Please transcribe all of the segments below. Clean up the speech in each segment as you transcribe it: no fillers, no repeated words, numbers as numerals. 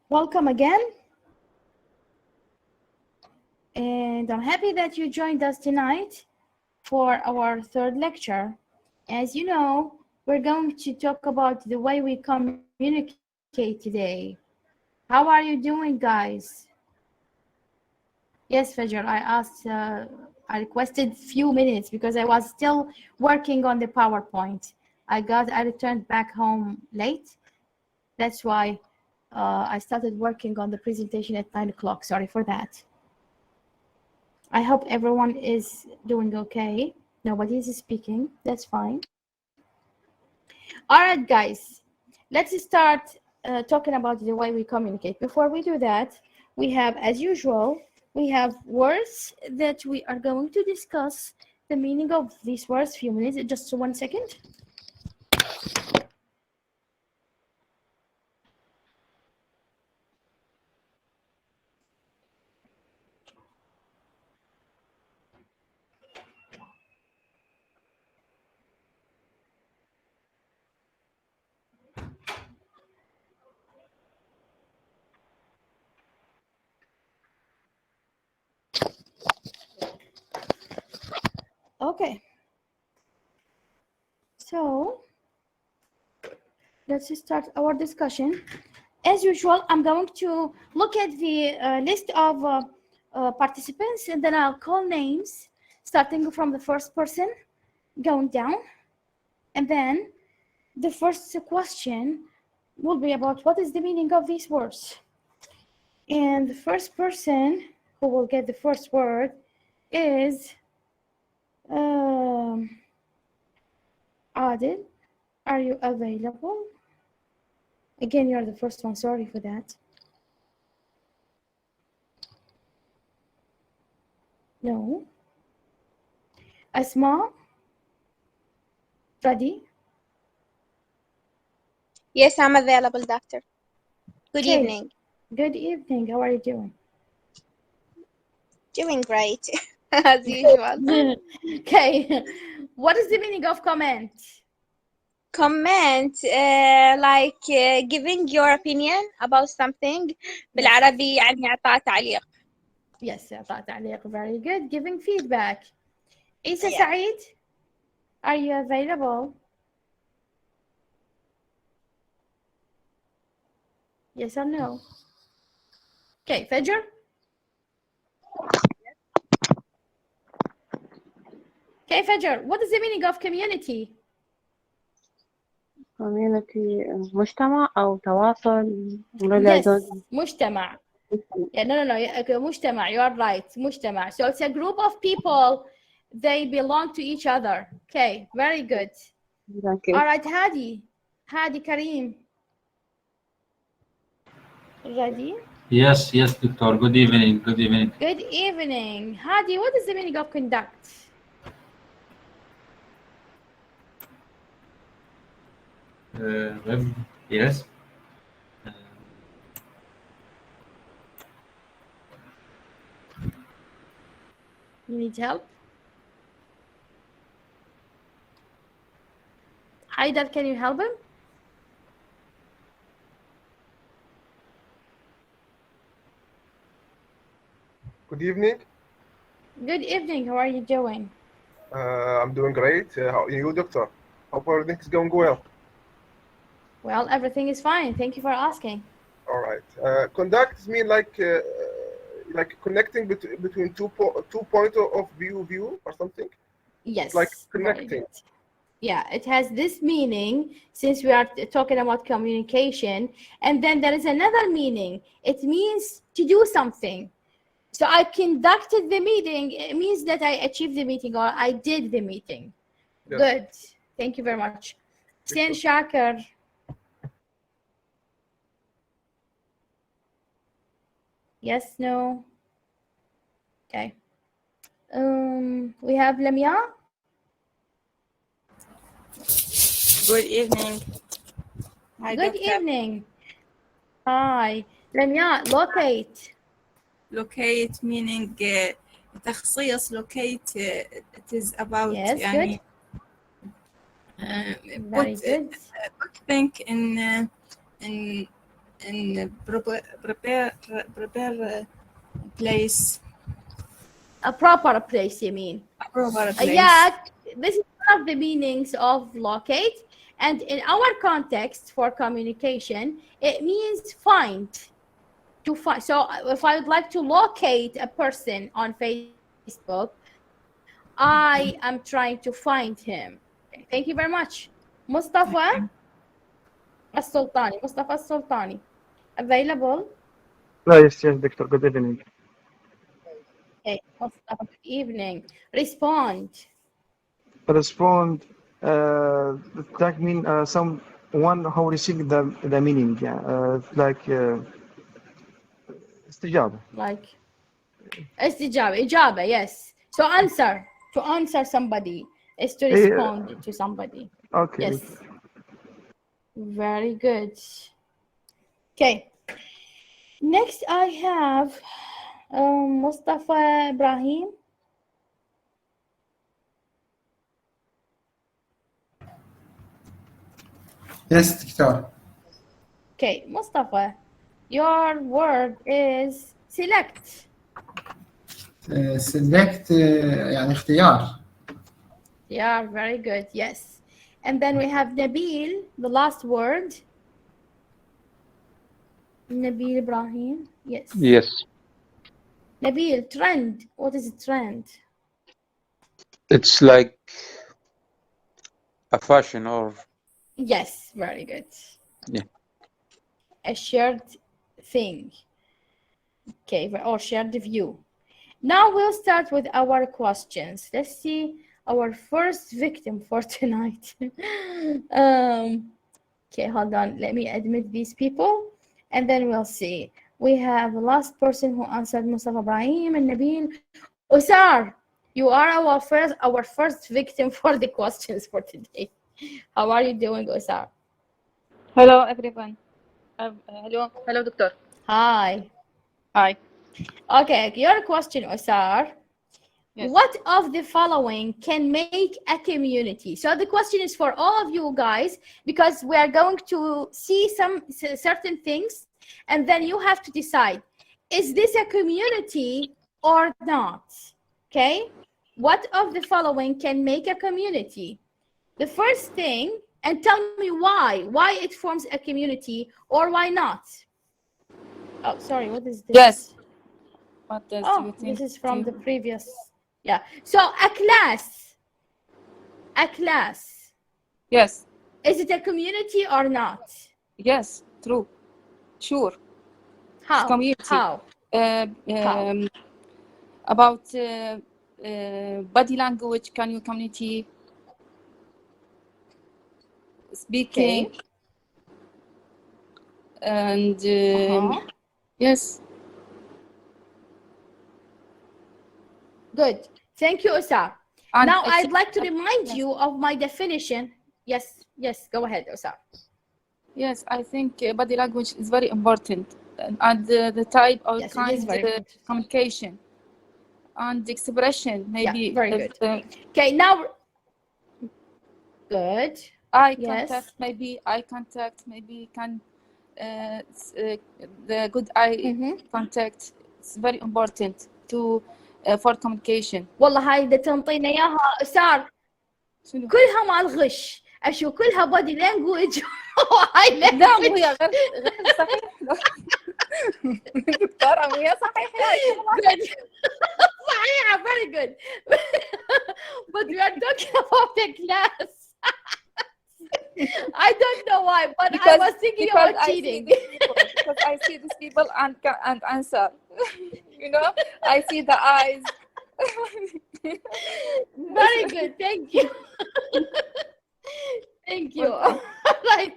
Welcome again. And I'm happy that you joined us tonight for our third lecture. As you know, we're going to talk about the way we communicate today. How are you doing, guys? Yes, Fajr, I requested few minutes because I was still working on the PowerPoint. I returned back home late. That's why I started working on the presentation at 9 o'clock. Sorry for that. I hope everyone is doing okay. Nobody is speaking. That's fine. All right, guys. Let's start talking about the way we communicate. Before we do that, we have, as usual, we have words that we are going to discuss the meaning of these words. Few minutes, just 1 second. Okay. So let's start our discussion. As usual, I'm going to look at the list of participants, and then I'll call names, starting from the first person, going down. And then the first question will be about what is the meaning of these words. And the first person who will get the first word is Adil. Are you available? Again, you're the first one. Sorry for that. No. Asma? Ready? Yes, I'm available, doctor. Good Okay. evening. Good evening. How are you doing? Doing great, as usual. Okay. What is the meaning of comment? Comment, giving your opinion about something. بالعربي يعني إعطاء تعليق. Yes, إعطاء تعليق. Very good. Giving feedback. Isa Yeah. Saeed, are you available? Yes or no? Okay, Fajr? Okay, Fajr, what is the meaning of community? community مجتمع أو تواصل Yes, مجتمع. Yeah, no. Okay, مجتمع, you are right. مجتمع. So it's a group of people, they belong to each other. Okay, very good. Okay. All right, Hadi Karim. Ready? Yes, Doctor. Good evening. Good evening. Good evening. Hadi, what is the meaning of conduct? Yes. You need help? Haidar, can you help him? Good evening. Good evening. How are you doing? I'm doing great. How are you, doctor? Hope everything is going well. Well, everything is fine. Thank you for asking. All right. Conduct mean like connecting between two points of view or something. Yes. It's like connecting. Yeah, it has this meaning since we are talking about communication. And then there is another meaning. It means to do something. So I conducted the meeting. It means that I achieved the meeting or I did the meeting. Yes. Good. Thank you very much. Hussein Shakir. Yes, no. Okay. We have Lamia. Good evening. Hi, good doctor. Evening. Hi. Lamia, locate. Locate meaning تخصيص locate it is about yes, يعني very good. Put thing in in prepare place. A proper place, you mean? A proper place. Yeah, this is one of the meanings of locate. And in our context for communication, it means find. To find. So if I would like to locate a person on Facebook, I am trying to find him. Okay, thank you very much. Mustafa Al-Sultani. Available? Yes, Doctor. Good evening. Okay, Mustafa, good evening. Respond. Respond. That mean someone who received the meaning. Yeah. Like استجابة. Like إجابة, yes. So answer. To answer somebody is to respond to somebody. Okay. Yes. Very good. Okay. Next I have Mustafa Ibrahim. Yes, Doctor. Okay, Mustafa, your word is select. Select يعني اختيار. Yeah, very good. Yes. And then we have Nabil, the last word. Nabil Ibrahim. Yes. Yes, Nabil, trend. What is a trend? it's like a fashion or Yes, very good. Yeah. A shared thing. Okay, or shared view. Now we'll start with our questions. Let's see our first victim for tonight. Okay, hold on. Let me admit these people, and then we'll see. We have the last person who answered, Mustafa Ibrahim and Nabil. Usar, you are our first victim for the questions for today. How are you doing, Usar? Hello, everyone. Hello, Doctor. Hi. Hi. Okay, your question, Usar. Yes. What of the following can make a community? So the question is for all of you guys, because we are going to see some certain things, and then you have to decide, is this a community or not? Okay? What of the following can make a community? The first thing, and tell me why it forms a community or why not. Oh, sorry, what is this? Yes. What does Oh, you think? this is from the previous. Yeah. So a class. Yes. Is it a community or not? Yes. True. Sure. How? Community. How? About body language, can you community speaking? Okay. And yes. Good. Thank you, Usar. And Now I I'd think- like to remind you of my definition. Yes. Go ahead, Usar. Yes, I think body language is very important, and the type or Yes, it kind is very of good. communication and expression. Maybe Yeah, very if, good. Okay, now. Good. eye Yes. contact, maybe eye contact, maybe can the good eye contact is very important to for communication. والله هاي بدها تنطينا اياها أسار. شنو؟ كلها مع الغش. اشو كلها بودي لانجوج. هاي لا مو هي غير صحيح. دكتورة مو هي صحيح. صحيحة, very good. But we are talking about the class. I don't know why, but I was thinking about cheating. Because I see these people and answer. You know, I see the eyes. Very good, thank you. Thank you. Right.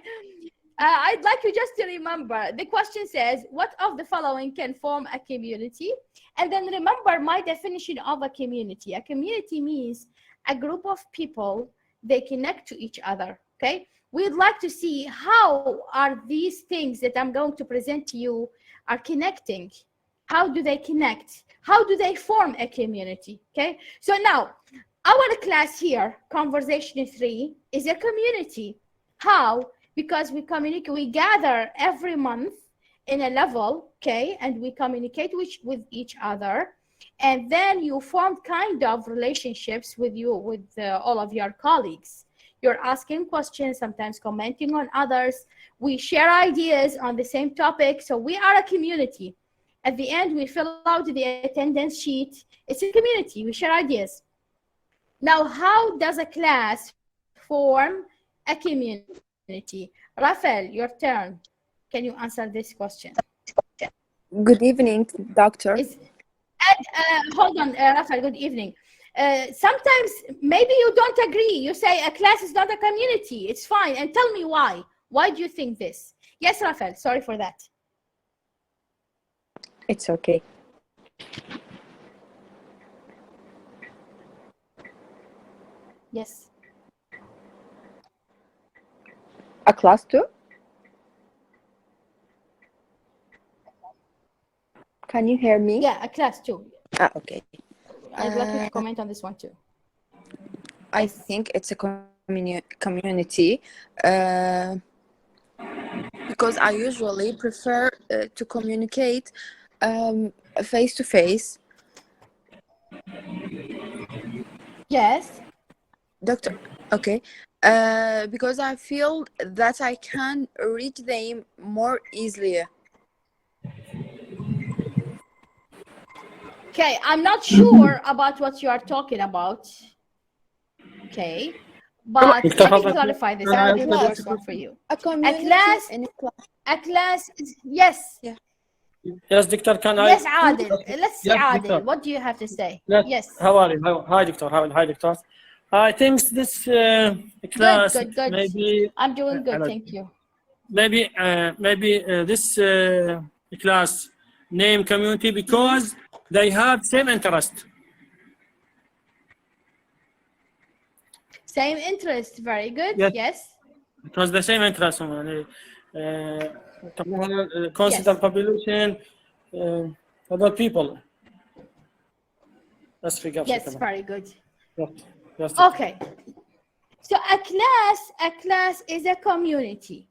I'd like you just to remember, the question says, what of the following can form a community? And then remember my definition of a community. A community means a group of people, they connect to each other, okay? We'd like to see how are these things that I'm going to present to you are connecting. How do they connect? How do they form a community, okay? So now, our class here, Conversation 3, is a community. How? Because we communicate, we gather every month in a level, okay, and we communicate with each other, and then you form kind of relationships with all of your colleagues. You're asking questions, sometimes commenting on others. We share ideas on the same topic, so we are a community. At the end, we fill out the attendance sheet. It's a community. We share ideas. Now, how does a class form a community? Rafael, your turn. Can you answer this question? Good evening, doctor. Hold on, Rafael, good evening. Sometimes maybe you don't agree. You say a class is not a community. It's fine. And tell me why. Why do you think this? Yes, Rafael, sorry for that. It's okay. Yes. A class too? Can you hear me? Yeah, a class too. Ah, okay. I'd like you to comment on this one too. I think it's a community because I usually prefer to communicate face to face. Yes. Doctor, okay. Because I feel that I can reach them more easily. Okay, I'm not sure about what you are talking about. Okay, but let me clarify this. I'll do the first one for you. A community a class, yes. Yeah. Yes, Doctor, can I? Yes, Adil. Let's see, Yes, Adil. Doctor. What do you have to say? Yes. How are you? Hi, Doctor. Hi, Doctor. I think this class good. maybe. I'm doing good, thank you. Maybe this class name community because they have same interest. Same interest, very good. Yes. It was the same interest. Constant population, other people. Yes, very good. Yes. Okay. So a class is a community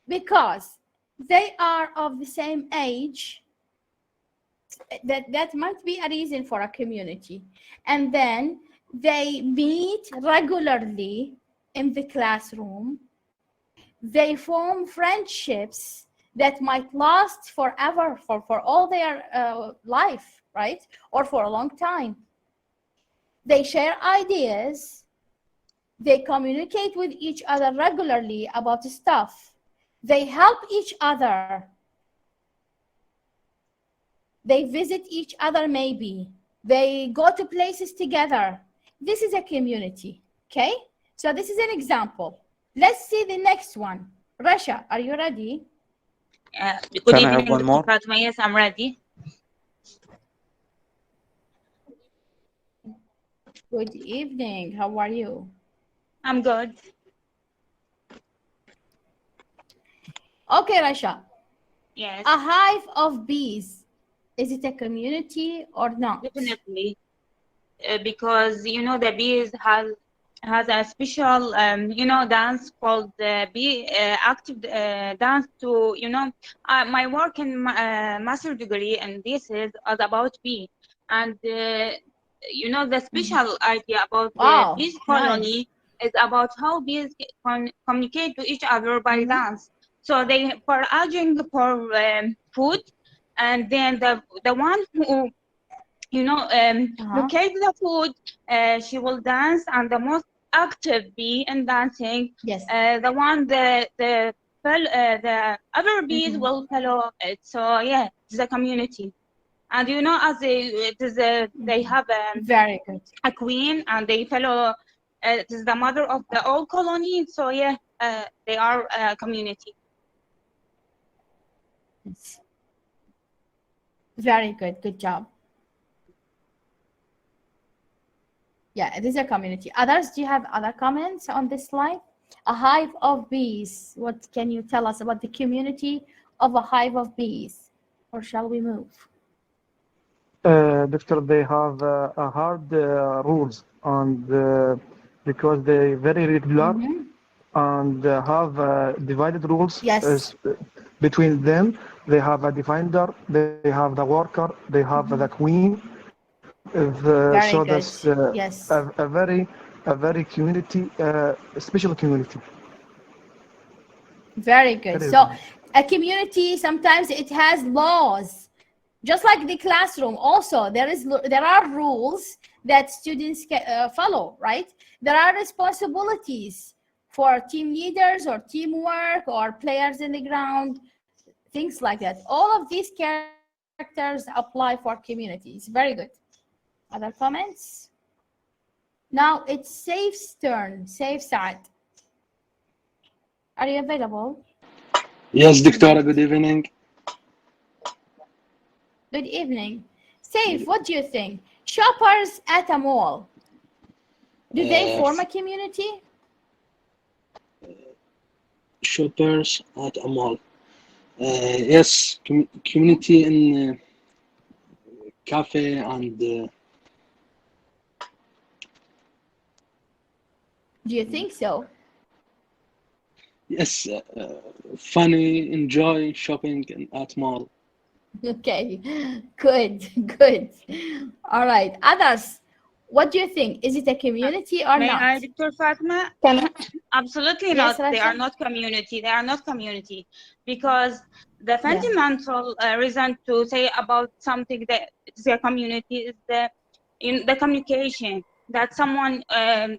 because they are of the same age. That might be a reason for a community. And then they meet regularly in the classroom. They form friendships that might last forever, for all their life, right? Or for a long time. They share ideas. They communicate with each other regularly about stuff. They help each other. They visit each other maybe. They go to places together. This is a community, okay? So this is an example. Let's see the next one. Rasha, are you ready? Good evening, I have one more? Fatimah. Yes, I'm ready. Good evening. How are you? I'm good. Okay, Rasha. Yes. A hive of bees. Is it a community or not? Definitely. Because, you know, the bees has a special, dance called bee active dance to, my work in master degree and this is about bee. And, the special idea about the bees colony is about how bees communicate to each other by dance. So they foraging for food, and then the one who locate the food, she will dance, and the most active bee in dancing, the one the other bees will follow it. So yeah, it's a community. And as they have very good a queen, and they follow. It is the mother of the whole colony. So yeah, they are a community. Yes. Very good. Good job. Yeah, it is a community. Others, do you have other comments on this slide? A hive of bees. What can you tell us about the community of a hive of bees? Or shall we move? Doctor, they have a hard rules, and because they very regular and have divided rules between them, They have a defender, they have the worker, they have the queen. Very So good. that's Yes. a very community, special community. Very good. Very So good. a community, sometimes it has laws, just like the classroom. Also, there are rules that students follow, right? There are responsibilities for team leaders or teamwork or players in the ground, things like that. All of these characters apply for communities. Very good. Other comments? Now it's Saif's turn. Saif Saad. Are you available? Yes, Doctora, good evening. Good evening. Saif, what do you think? Shoppers at a mall, do they form a community? Shoppers at a mall. Yes, community in cafe and Do you think so? yes, funny, enjoy shopping at mall. Okay, good, good. All right, others, what do you think? Is it a community or May not? I, Dr. Fatima? Absolutely Yes, not. They are Rasha? not community. They are not community because the fundamental reason to say about something that is a community is the communication, that someone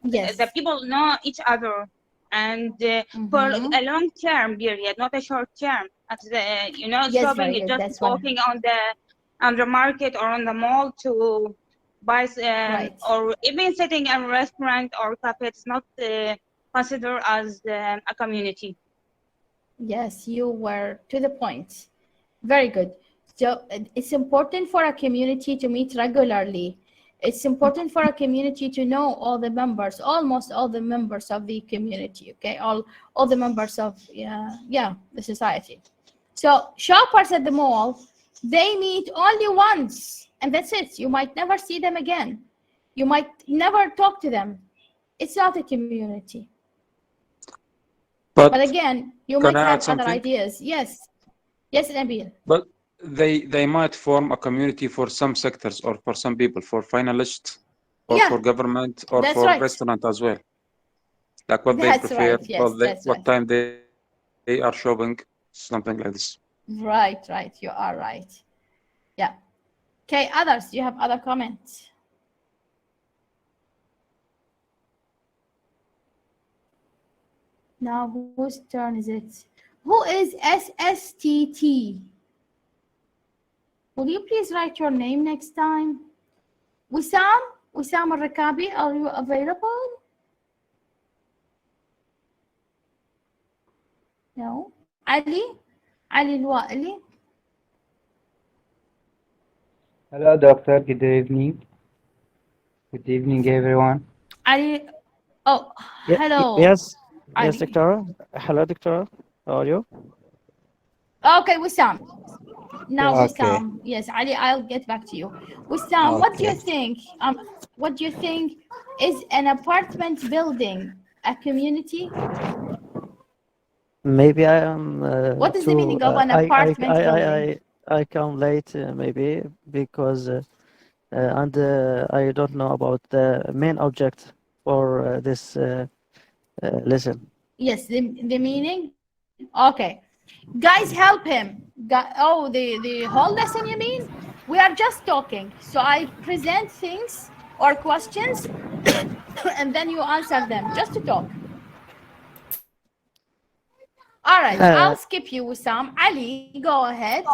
Yes. the people know each other, and for a long term period, not a short term. As Yes, shopping very is good. just That's what. walking on the market or on the mall to buy, Right. or even sitting in a restaurant or cafe. It's not considered as a community. Yes, you were to the point. Very good. So it's important for a community to meet regularly. It's important for a community to know all the members, almost all the members of the community, okay? All the members of, the society. So shoppers at the mall, they meet only once, and that's it. You might never see them again. You might never talk to them. It's not a community. But again, you might can I add have other something? ideas. Yes. Yes, Nabil. But they might form a community for some sectors or for some people, for finalists or Yeah, for government or that's for right. restaurant as well. Like what they That's prefer, right. Yes, that's what right. time they are shopping, something like this. Right, right. You are right. Yeah. Okay, others, do you have other comments? Now, whose turn is it? Who is SSTT? Will you please write your name next time? Wissam? Wissam Al-Rakabi, are you available? No. Ali? Ali Al-Wa'ili? Hello, doctor. Good evening. Good evening, everyone. Ali, oh, hello. Yes, Ali. yes, doctor. Hello, doctor. How are you? Okay, Wissam. Now, Okay. Wissam. Yes, Ali, I'll get back to you. Wissam, what do you think? What do you think is an apartment building a community? Maybe I am What is the meaning of an apartment building? I come late maybe because and I don't know about the main object for this lesson. Yes, the meaning. Okay, guys, help him. Oh, the whole lesson, you mean? We are just talking. So I present things or questions, and then you answer them, just to talk. All right, I'll skip you, Wissam. Ali, go ahead.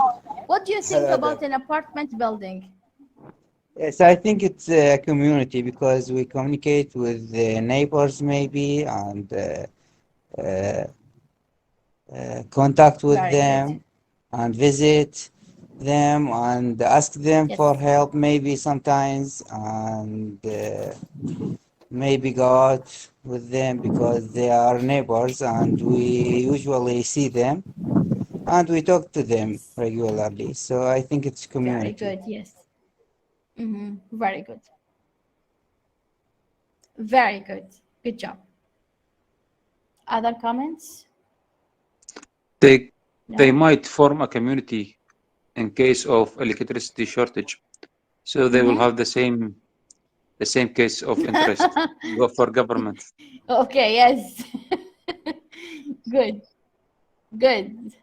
What do you think Hello, about an apartment building? Yes, I think it's a community because we communicate with the neighbors maybe and contact with Very them good. and visit them and ask them for help maybe sometimes and maybe go out with them because they are neighbors and we usually see them and we talk to them regularly. So I think it's Very community. good, yes. Very good. Very good. Good job. Other comments? They they No. might form a community in case of electricity shortage. So they will have the same case of interest. Go for government. Okay, yes. Good, good.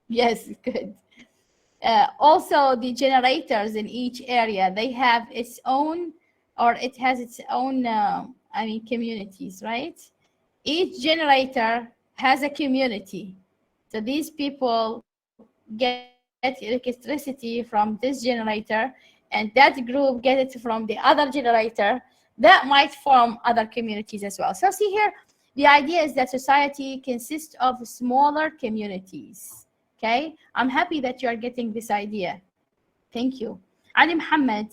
Yes, good. Also, the generators in each area, they have its own, or it has its own, communities, right? Each generator has a community. So these people get electricity from this generator, and that group get it from the other generator. That might form other communities as well. So see here, the idea is that society consists of smaller communities. Okay, I'm happy that you are getting this idea. Thank you. Ali Muhammad.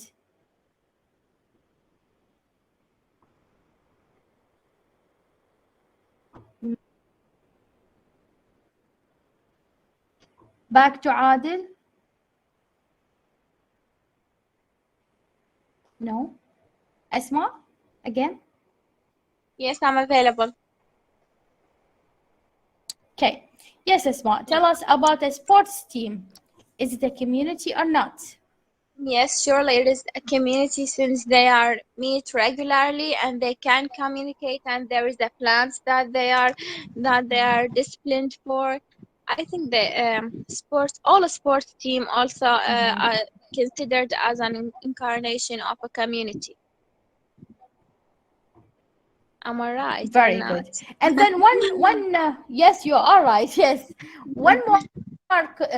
Back to Adil. No. Asma, again? Yes, I'm available. Okay. Yes, Asma, tell us about a sports team. Is it a community or not? Yes, surely it is a community since they are meet regularly and they can communicate, and there is a plans that they are disciplined for. I think the all sports team also are considered as an incarnation of a community. Am I right? Very good. And then one yes, you are right. Yes. One more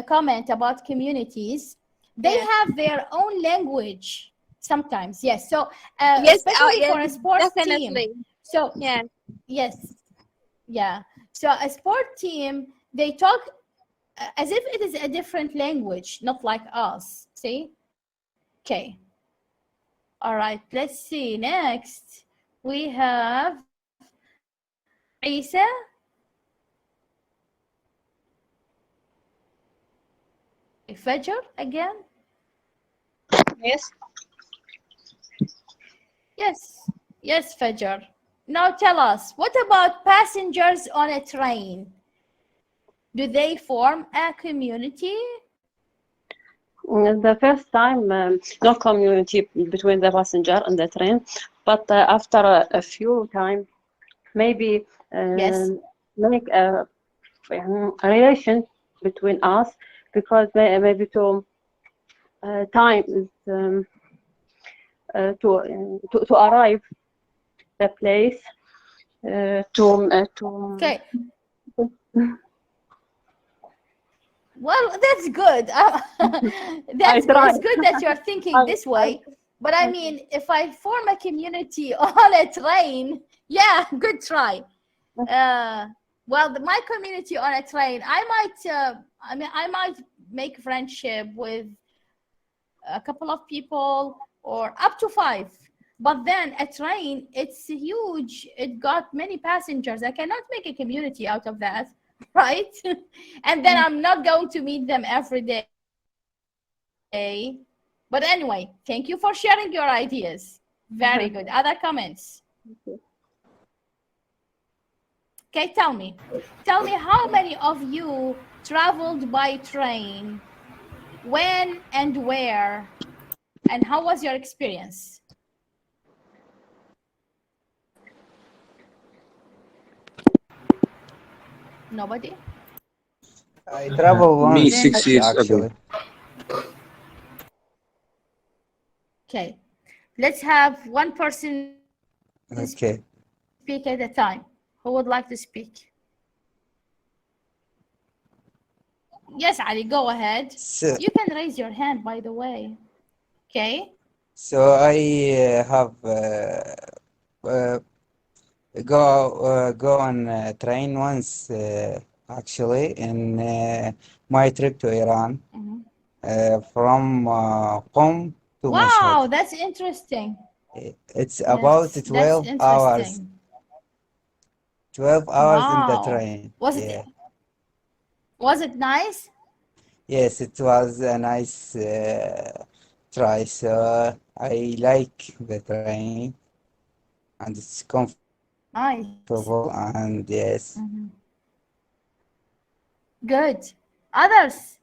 comment about communities. They have their own language sometimes. Yes. So Yes, especially yes, for a sports definitely. team. So Yeah. yes. Yeah. So a sport team, they talk as if it is a different language, not like us. See? Okay. All right. Let's see. Next, we have Isa. Fajr again? Yes. Yes. Yes, Fajr. Now tell us, what about passengers on a train? Do they form a community? The first time, no community between the passenger and the train, but after a few time, maybe Yes. make a relation between us, because maybe to time is to arrive the place to Okay. Well, that's good. That's good. It's good that you're thinking this way. But I mean, if I form a community on a train, yeah, good try. Well, my community on a train, I might make friendship with a couple of people or up to 5. But then a train, it's huge. It got many passengers. I cannot make a community out of that, right? And then I'm not going to meet them every day. But anyway, thank you for sharing your ideas. Very good. Other comments? Okay, tell me how many of you traveled by train, when and where, and how was your experience? Nobody? I traveled once. Me 6 years actually. ago. Okay, let's have one person Okay. speak at a time. Who would like to speak? Yes, Ali, go ahead. So, you can raise your hand, by the way. Okay. so I have go on a train once actually in my trip to Iran from Qom to Wow, Mashhad. that's interesting. It's about Yes, 12 that's hours. interesting. 12 hours in the Wow. train. Was it nice? Yes, it was a nice try. So I like the train, and it's comfortable, Nice. and yes. Good. Others.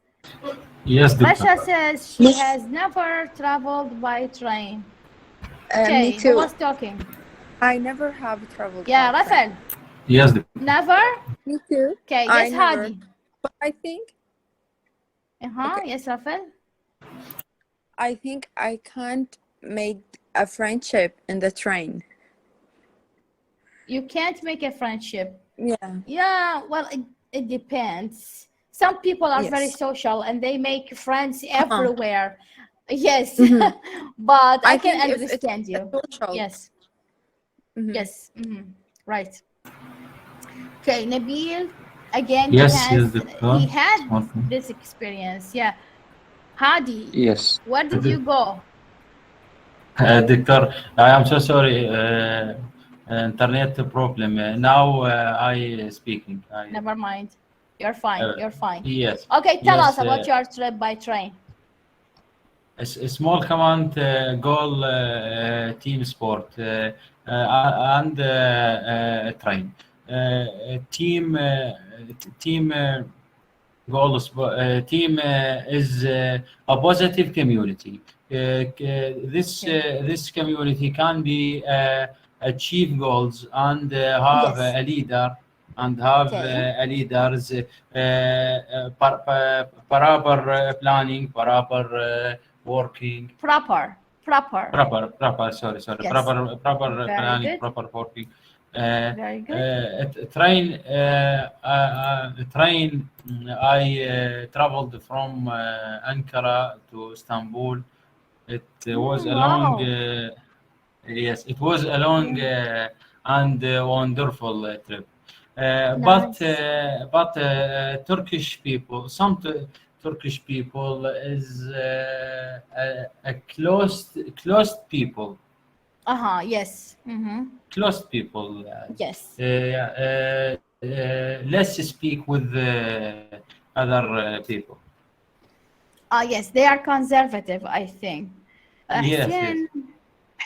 Yes, Rasha doctor. says she has never traveled by train. Okay, Me who too. was talking? I never have traveled Yeah, by train. Rafael. Yes, doctor. Never? Me too. Okay, I yes, never. Hadi. But I think Yes, Rafael. I think I can't make a friendship in the train. You can't make a friendship. Yeah. Yeah, well, it depends. Some people are very Yes. social and they make friends everywhere. Yes, Mhm. but I can think if it's understand you. social. Yes, Mhm. yes, right. Okay, Nabil, again, Yes, yes, doctor. he had Okay. this experience. Yeah. Hadi, Yes. where did you go? Doctor, I am so sorry. Internet problem. Now I speaking. Never mind. You're fine. You're fine. Yes. Okay, tell us Yes. about your trip by train. A small command goal team sport and train. Team goals. Team is a positive community. This community can be achieve goals and have Yes. a leader and have Okay. a leaders proper planning, proper working. Proper. Sorry. Yes. Proper Very planning, good. proper working. Very good. Train. I traveled from Ankara to Istanbul. It was a long. Wow. Yes, it was a long and wonderful trip. Nice. But Turkish people, Turkish people is a closed people. Yes. Closed people. Yes. Let's speak with other people. Yes, they are conservative, I think. Yes.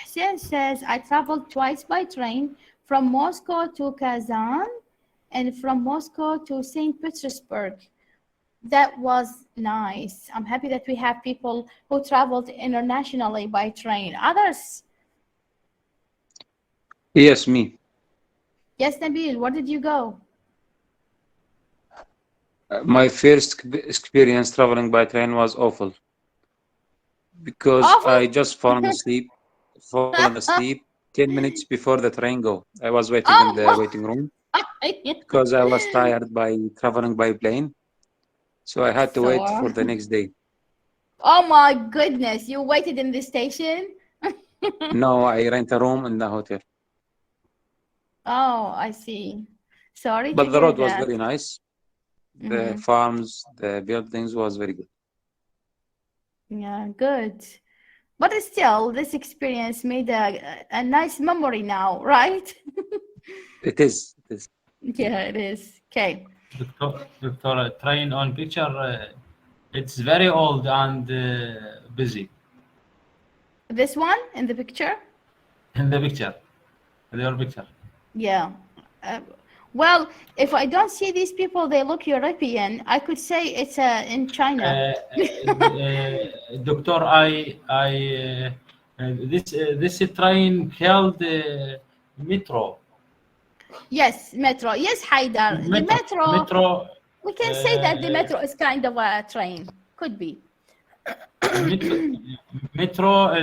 Hussein says, I traveled twice by train from Moscow to Kazan and from Moscow to St. Petersburg. That was nice. I'm happy that we have people who traveled internationally by train. Others? Yes, me. Yes, Nabil, where did you go? My first experience traveling by train was awful because I just fallen asleep 10 minutes before the train go. I was waiting in the waiting room because I was tired by traveling by plane. So I had to wait for the next day. Oh my goodness, you waited in the station? No, I rent a room in the hotel. Oh, I see. Sorry But to the hear road was that. very nice. The farms, the buildings was very good. Yeah, good. But still, this experience made a nice memory now, right? It is. Yeah, it is. Okay. Doctor, train on picture, it's very old and busy. This one in the picture? In the picture, your picture. Yeah. Well, if I don't see these people, they look European. I could say it's in China. Doctor, this train called metro. Yes, metro. Yes, Haidar. The metro. We can say that the metro is kind of a train. Could be. metro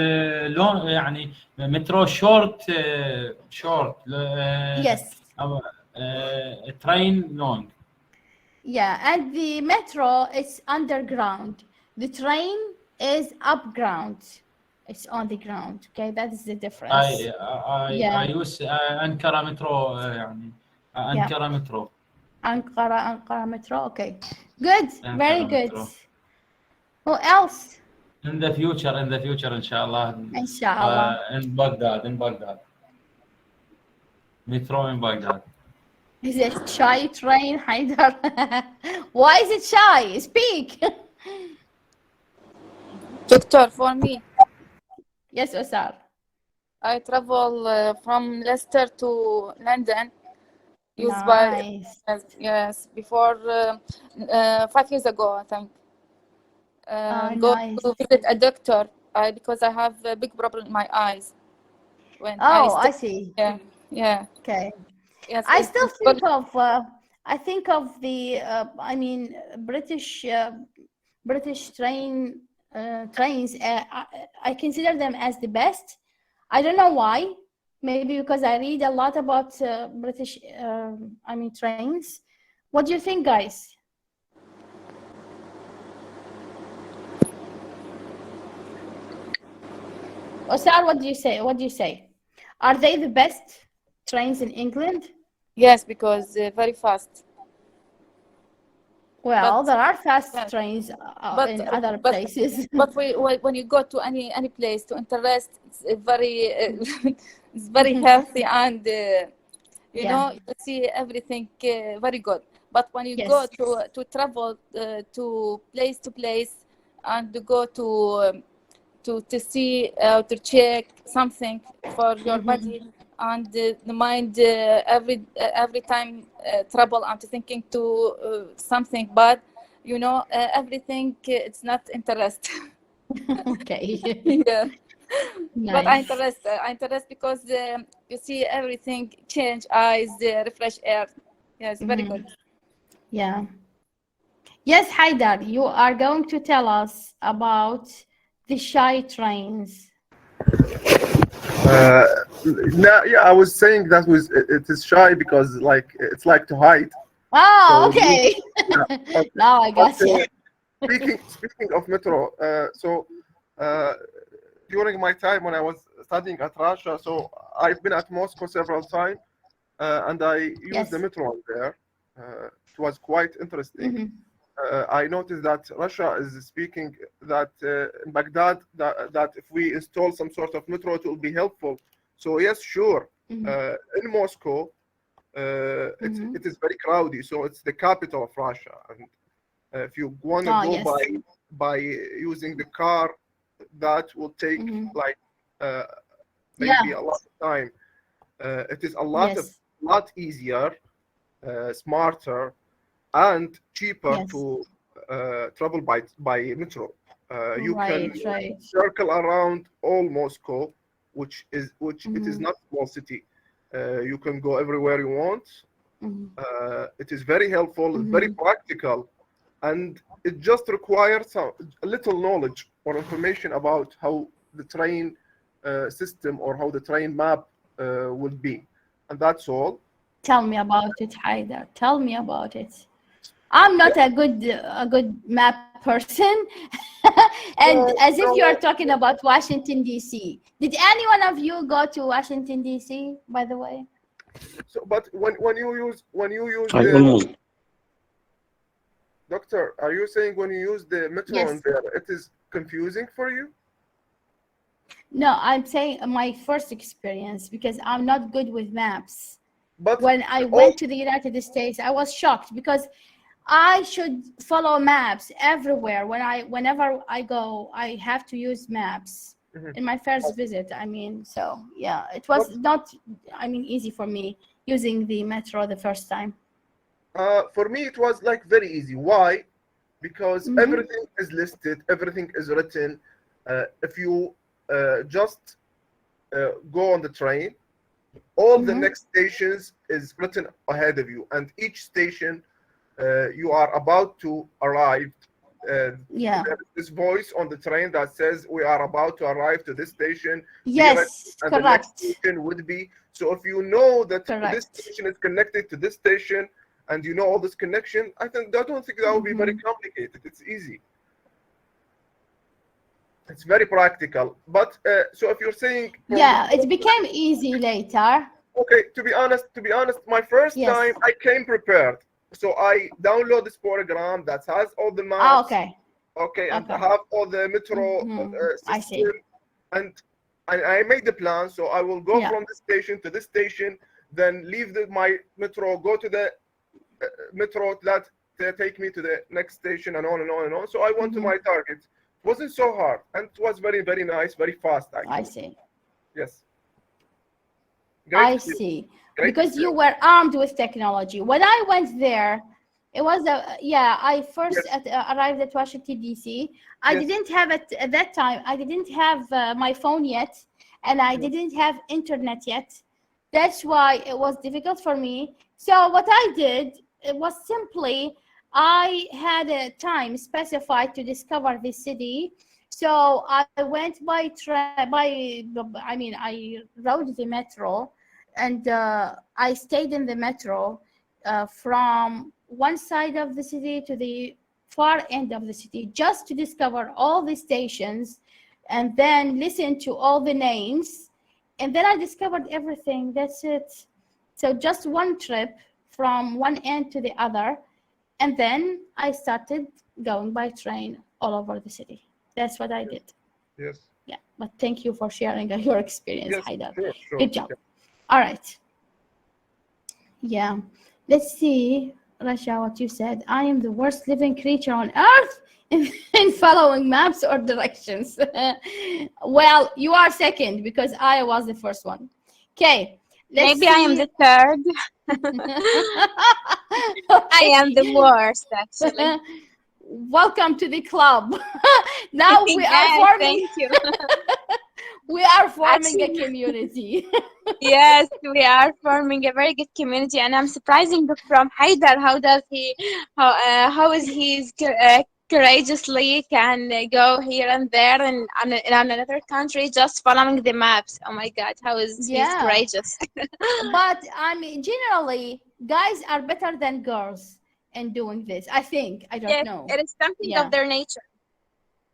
long يعني metro short. Yes. Train long. Yeah, and the metro is underground. The train is upground. It's on the ground. Okay, that is the difference. I use Ankara metro يعني Ankara metro. Ankara metro. Okay, good. Ankara very good. metro. Who else? In the future, inshallah. Inshallah. In Baghdad. Metro in Baghdad. Is it shy train, Haidar? Why is it shy? Speak. Doctor, for me. Yes, Osar. I travel from Leicester to London used by Nice. yes before 5 years ago, I think. Go Nice. to visit a doctor because I have a big problem in my eyes. When Oh, I I see. yeah. Okay. Yes, I still think of I think of the I mean British trains. I consider them as the best. I don't know why. Maybe because I read a lot about British I mean trains. What do you think, guys? Osar, what do you say? What do you say? Are they the best trains in England? Yes, because very fast. Well, there are fast trains in other places. But when you go to any place to interest, it's very it's very healthy and you know you see everything very good. But when you go to travel to place and to go to see to check something for your body and the mind every time trouble and thinking to something bad, you know, everything it's not interest. Okay. Yeah. Nice. But I interest because you see everything change eyes, refresh air. Yes, very good. Yeah. Yes, Haidar, you are going to tell us about the shy trains. Yeah, I was saying that it is shy because like it's like to hide. Oh, So okay. okay. Now I got you. Speaking of metro, during my time when I was studying at Russia, so I've been at Moscow several times, and I used the metro on there. It was quite interesting. I noticed that Russia is speaking that in Baghdad that if we install some sort of metro, it will be helpful. So yes, sure. In Moscow, it is very crowded. So it's the capital of Russia, and if you want to go by using the car, that will take like maybe a lot of time. It is a lot easier, smarter, and cheaper to travel by metro. You can circle around all Moscow, which it is not a small city. You can go everywhere you want. It is very helpful, very practical, and it just requires a little knowledge or information about how the train system or how the train map will be, and that's all. Tell me about it, Haidar. Tell me about it. I'm not a good map person, and as if you are talking about Washington D.C. Did any one of you go to Washington D.C. by the way? So, but when you use I almost. Doctor, are you saying when you use the metro in there, it is confusing for you? No, I'm saying my first experience because I'm not good with maps. But when I went to the United States, I was shocked because I should follow maps everywhere. Whenever I go, I have to use maps in my first visit. I mean, so yeah, it was not, I mean, easy for me using the metro the first time. For me, it was like very easy. Why? Because everything is listed, everything is written. If you just go on the train, all the next stations is written ahead of you, and each station you are about to arrive. There is this voice on the train that says we are about to arrive to this station. Yes, and correct. the next station would be. So if you know that this station is connected to this station, and you know all this connection, I don't think that would be very complicated. It's easy. It's very practical. But so if you're saying it became easy later. Okay, to be honest, my first time I came prepared. So I download this program that has all the maps. Okay, and I have all the metro system. I see. And I made the plan. So I will go from this station to this station, then leave my metro, go to the metro that take me to the next station, and on and on and on. So I went to my target. It wasn't so hard, and it was very, very nice, very fast actually. I see. Yes. I see. Because you were armed with technology. When I went there, it was I first arrived at Washington, D.C. I didn't have it at that time. I didn't have my phone yet, and I didn't have internet yet. That's why it was difficult for me. So what I did, it was simply, I had a time specified to discover the city. So I went by I rode the metro, and I stayed in the metro from one side of the city to the far end of the city, just to discover all the stations and then listen to all the names. And then I discovered everything. That's it. So just one trip from one end to the other. And then I started going by train all over the city. That's what I did. Yes. Yeah, but thank you for sharing your experience, Haidar. Sure. Good job. All right. Yeah. Let's see, Rasha, what you said. I am the worst living creature on earth in following maps or directions. Well, you are second because I was the first one. Okay. Maybe I am the third. I am the worst, actually. Welcome to the club. Now we are forming. Thank you. We are forming a community. Yes, we are forming a very good community, and I'm surprising from Haidar. How does he? How is he courageously can go here and there and in another country just following the maps? Oh my God, how is he courageous? But I mean, generally, guys are better than girls in doing this. I think. I don't know. It is something of their nature.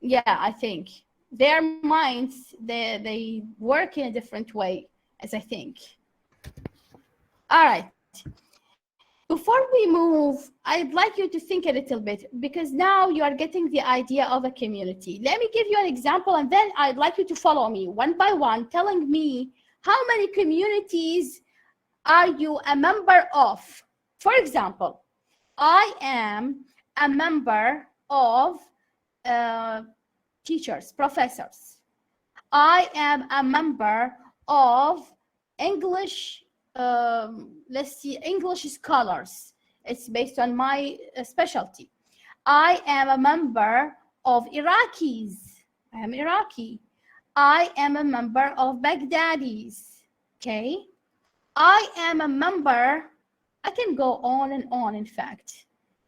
Yeah, I think their minds they work in a different way, as I think. All right. Before we move, I'd like you to think a little bit, because now you are getting the idea of a community. Let me give you an example, and then I'd like you to follow me one by one, telling me how many communities are you a member of. For example, I am a member of teachers, professors. I am a member of English, let's see, English scholars. It's based on my specialty. I am a member of Iraqis. I am Iraqi. I am a member of Baghdadis. Okay. I am a member, I can go on and on, in fact.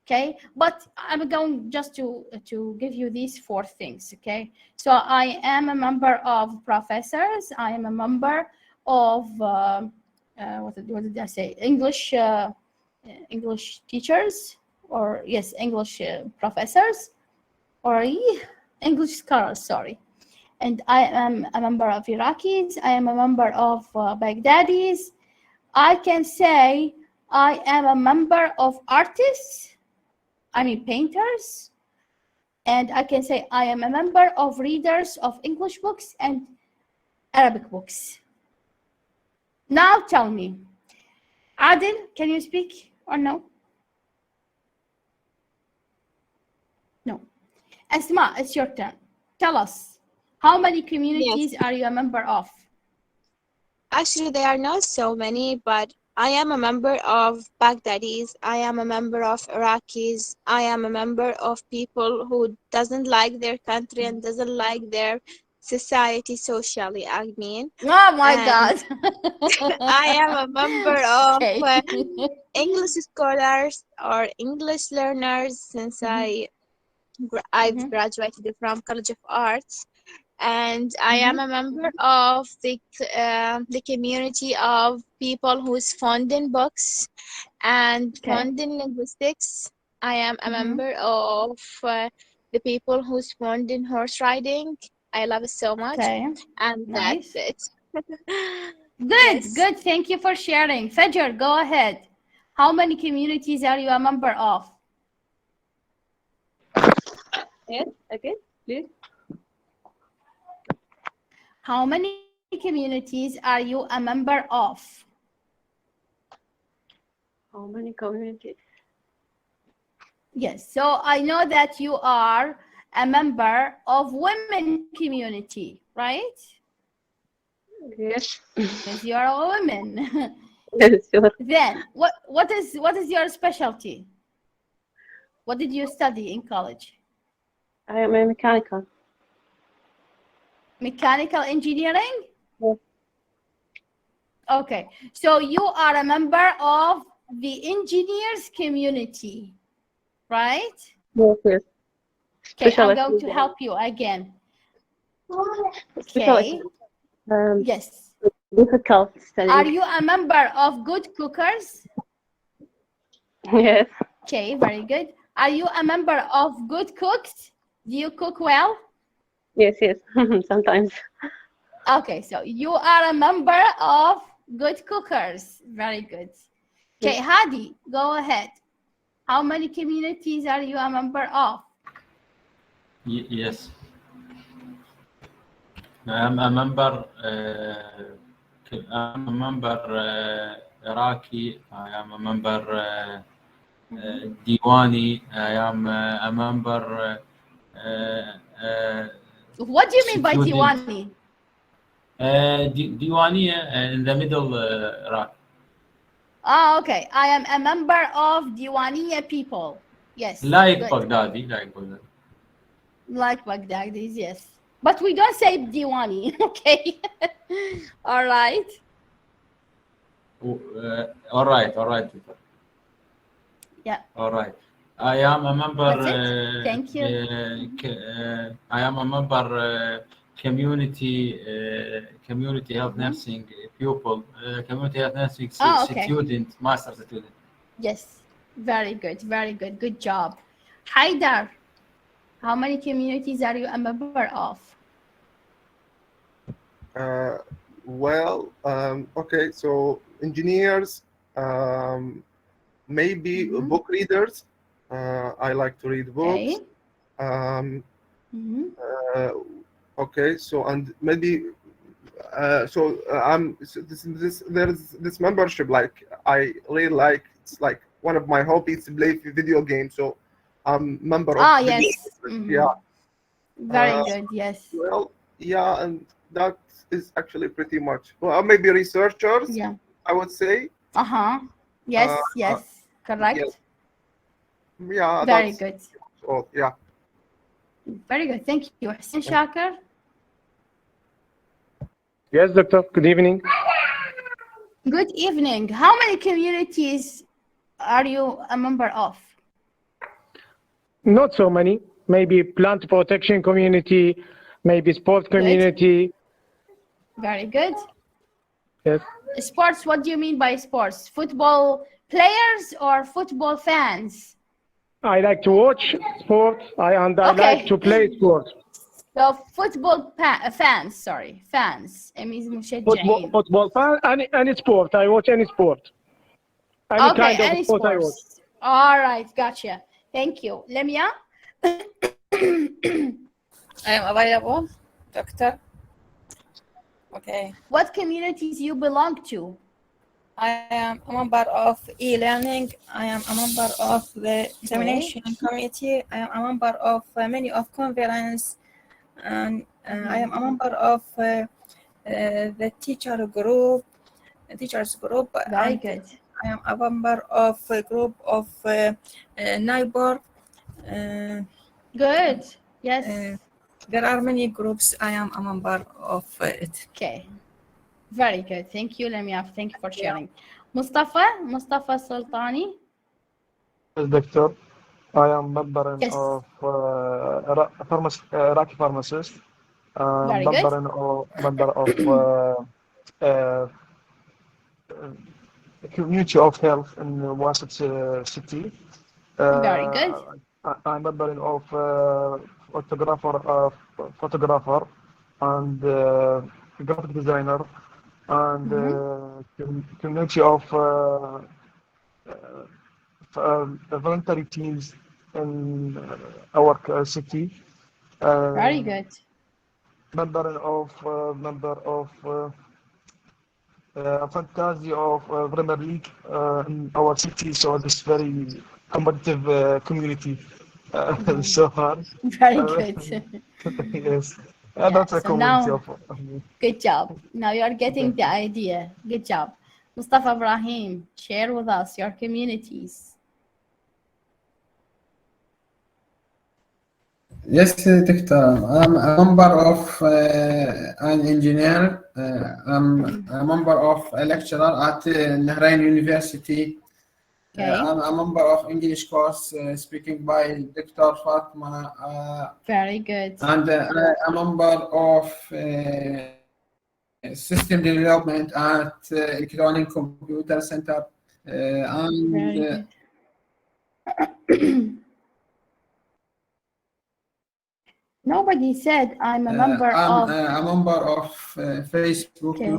Okay, but I'm going just to give you these four things. Okay, so I am a member of professors. I am a member of what did I say? English teachers, or yes, English professors, or English scholars. Sorry, and I am a member of Iraqis. I am a member of Baghdadis. I can say I am a member of artists. I mean painters, and I can say I am a member of readers of English books and Arabic books. Now tell me, Adil, can you speak or no? No. Asma, it's your turn. Tell us, how many communities are you a member of? Actually, there are not so many, but I am a member of Baghdadis. I am a member of Iraqis. I am a member of people who doesn't like their country and doesn't like their society socially, I mean. Oh my God. I am a member of English scholars or English learners, since I've graduated from College of Arts. And I am a member of the community of people who's funding books and funding linguistics. I am a member of the people who's funding horse riding. I love it so much. And nice. That's it. Good. Thank you for sharing. Fajr, go ahead. How many communities are you a member of? Yes, again, please. How many communities are you a member of? How many communities? Yes, so I know that you are a member of women community, right? Yes. Because you are a woman. Yes, sure. Then, what is your specialty? What did you study in college? I am a mechanical. Mechanical engineering? Yes. Okay, so you are a member of the engineers community, right? Yes, yes. Okay, I'm Specialist going to is, help you again. specialist Okay. is, Yes. difficult studying. Are you a member of good cookers? Yes. Okay, very good. Are you a member of good cooks? Do you cook well? Yes, yes. Sometimes. Okay, so you are a member of good cookers. Very good. Okay, Yes. Hadi, go ahead. How many communities are you a member of? Yes. I'm a member. I'm a member Iraqi. I am a member Diwani. I am a member. What do you mean by student. Diwani? Diwani in the middle Iraq. Oh, okay. I am a member of Diwaniya people. Yes. Like good. Baghdadi, like Baghdadi. Like Baghdadis, yes. But we don't say Diwani, okay? All right. All right. Yeah. All right. I am a member. That's it. Thank you. I am a member community health nursing pupil, community health nursing okay. student, master student. Yes. Very good. Very good. Good job. Haidar, how many communities are you a member of? Well, okay, so engineers, maybe book readers. I like to read books. Okay. Okay, so and maybe so there's this membership, like I really like, it's like one of my hobbies to play video games, so I'm member of video yes. games. Yeah. Very good. Yes. Well, yeah, and that is actually pretty much, well, maybe researchers. Yeah. I would say. Yes. Yes. Correct. Yes. Yeah. Very good. Oh, yeah. Very good. Thank you. Hussein Shakir. Yes, doctor. Good evening. Good evening. How many communities are you a member of? Not so many. Maybe plant protection community, maybe sport community. Very good. Yes. Sports, what do you mean by sports? Football players or football fans? I like to watch sport and I like to play sport. So football fans, sorry, fans. Football fan, any sport. I watch any sport. Any kind of sport I watch. All right, gotcha. Thank you. Lemia? I am available, doctor. Okay. What communities you belong to? I am a member of e-learning. I am a member of the examination committee. I am a member of many of conference, and I am a member of the teachers group. Very good. I am a member of a group of neighbor. Good. Yes. There are many groups. I am a member of it. Okay. Very good. Thank you, Lemia. Thank you for sharing. Mustafa Sultani. Yes, doctor. I am member of Iraqi pharmacist. Very good. Member of community of health in Wasat city. Very good. I'm member of photographer and graphic designer and community of voluntary teams in our city. Very good. Member of fantasy of Premier League in our city, so it's very competitive community. So hard. Very good. Yes. That's a So comment. now, good job. Now you are getting the idea. Good job. Mustafa Ibrahim, share with us your communities. Yes, Doctor. I'm a member of an engineer. I'm a member of a lecturer at Nahrain University. Okay. I'm a member of English course speaking by Dr. Fatimah. Very good. And a member of system development at Electronic Computer Center. Very good. Nobody said I'm a member of. I'm a member of Facebook. Okay.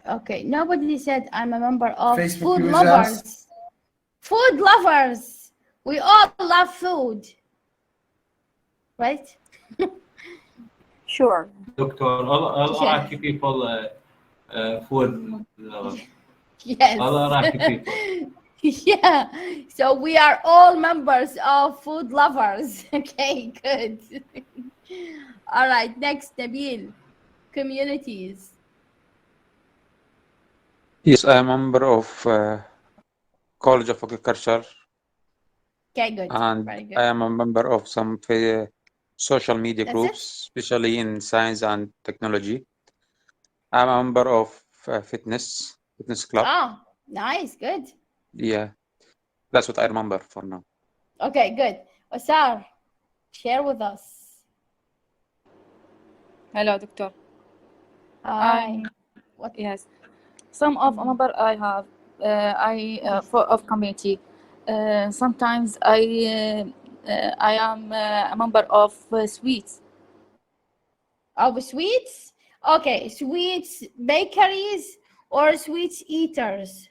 Okay. Nobody said I'm a member of Facebook food users. lovers. Food lovers. We all love food, right? Sure. Doctor, all Iraqi people food lovers. Yes. All Iraqi people. Yeah. So we are all members of food lovers. Okay, good. All right. Next, Nabil. Communities. Yes, I am a member of College of Agriculture. Okay, good. And very good. I am a member of some social media That's groups, especially in science and technology. I'm a member of fitness club. Oh, nice. Good. Yeah, that's what I remember for now. Okay, good. Osar, share with us. Hello, Doctor. Hi. What? Yes. Some of a member I have, of community. Sometimes I am a member of sweets. Of sweets? Okay, sweets bakeries or sweets eaters?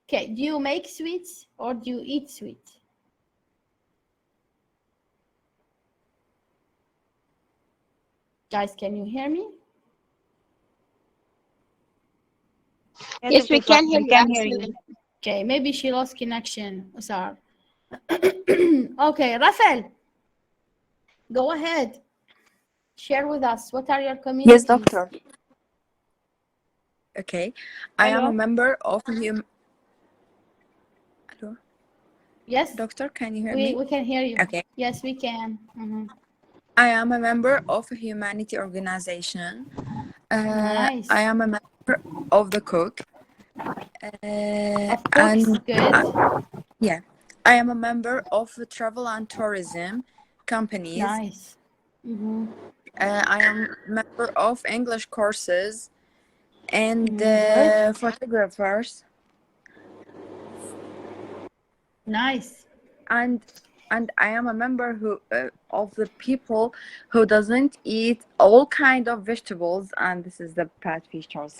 Okay, do you make sweets or do you eat sweets? Guys, can you hear me? Yes, we can hear you. Okay, maybe she lost connection, Usar. Okay, Rafael, go ahead. Share with us, what are your communities? Yes, Doctor. Okay, I am a Hello? member of Hello? Yes. Doctor, can you hear me? We can hear you. Okay. Yes, we can. I am a member of a humanity organization. Nice. I am a member of the Cook. Of Cooks, good. Yeah, I am a member of travel and tourism companies. Nice. I am a member of English courses and photographers. Nice. And I am a member of the people who doesn't eat all kind of vegetables, and this is the bad features.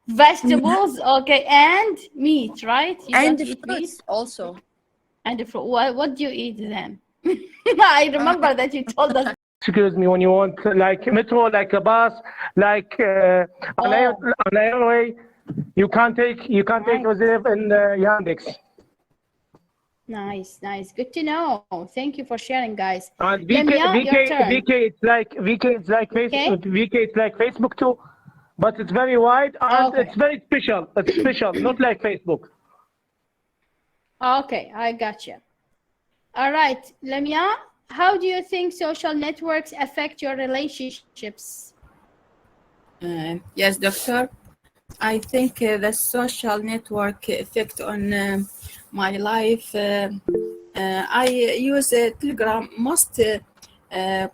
Vegetables, okay, and meat, right? You and don't eat fruits meat? also. And the fruit. What do you eat then? I remember that you told us. Excuse me, when you want like metro, like a bus, like an airway, you can't take reserve in Yandex. Nice, nice. Good to know. Thank you for sharing, guys. And Lemia, your turn. VK, it's like Facebook. VK, it's like Facebook too, but it's very wide and it's very special. It's special, not like Facebook. Okay, I got you. All right, Lemia, how do you think social networks affect your relationships? Yes, Doctor. I think the social network effect on my life. I use Telegram, most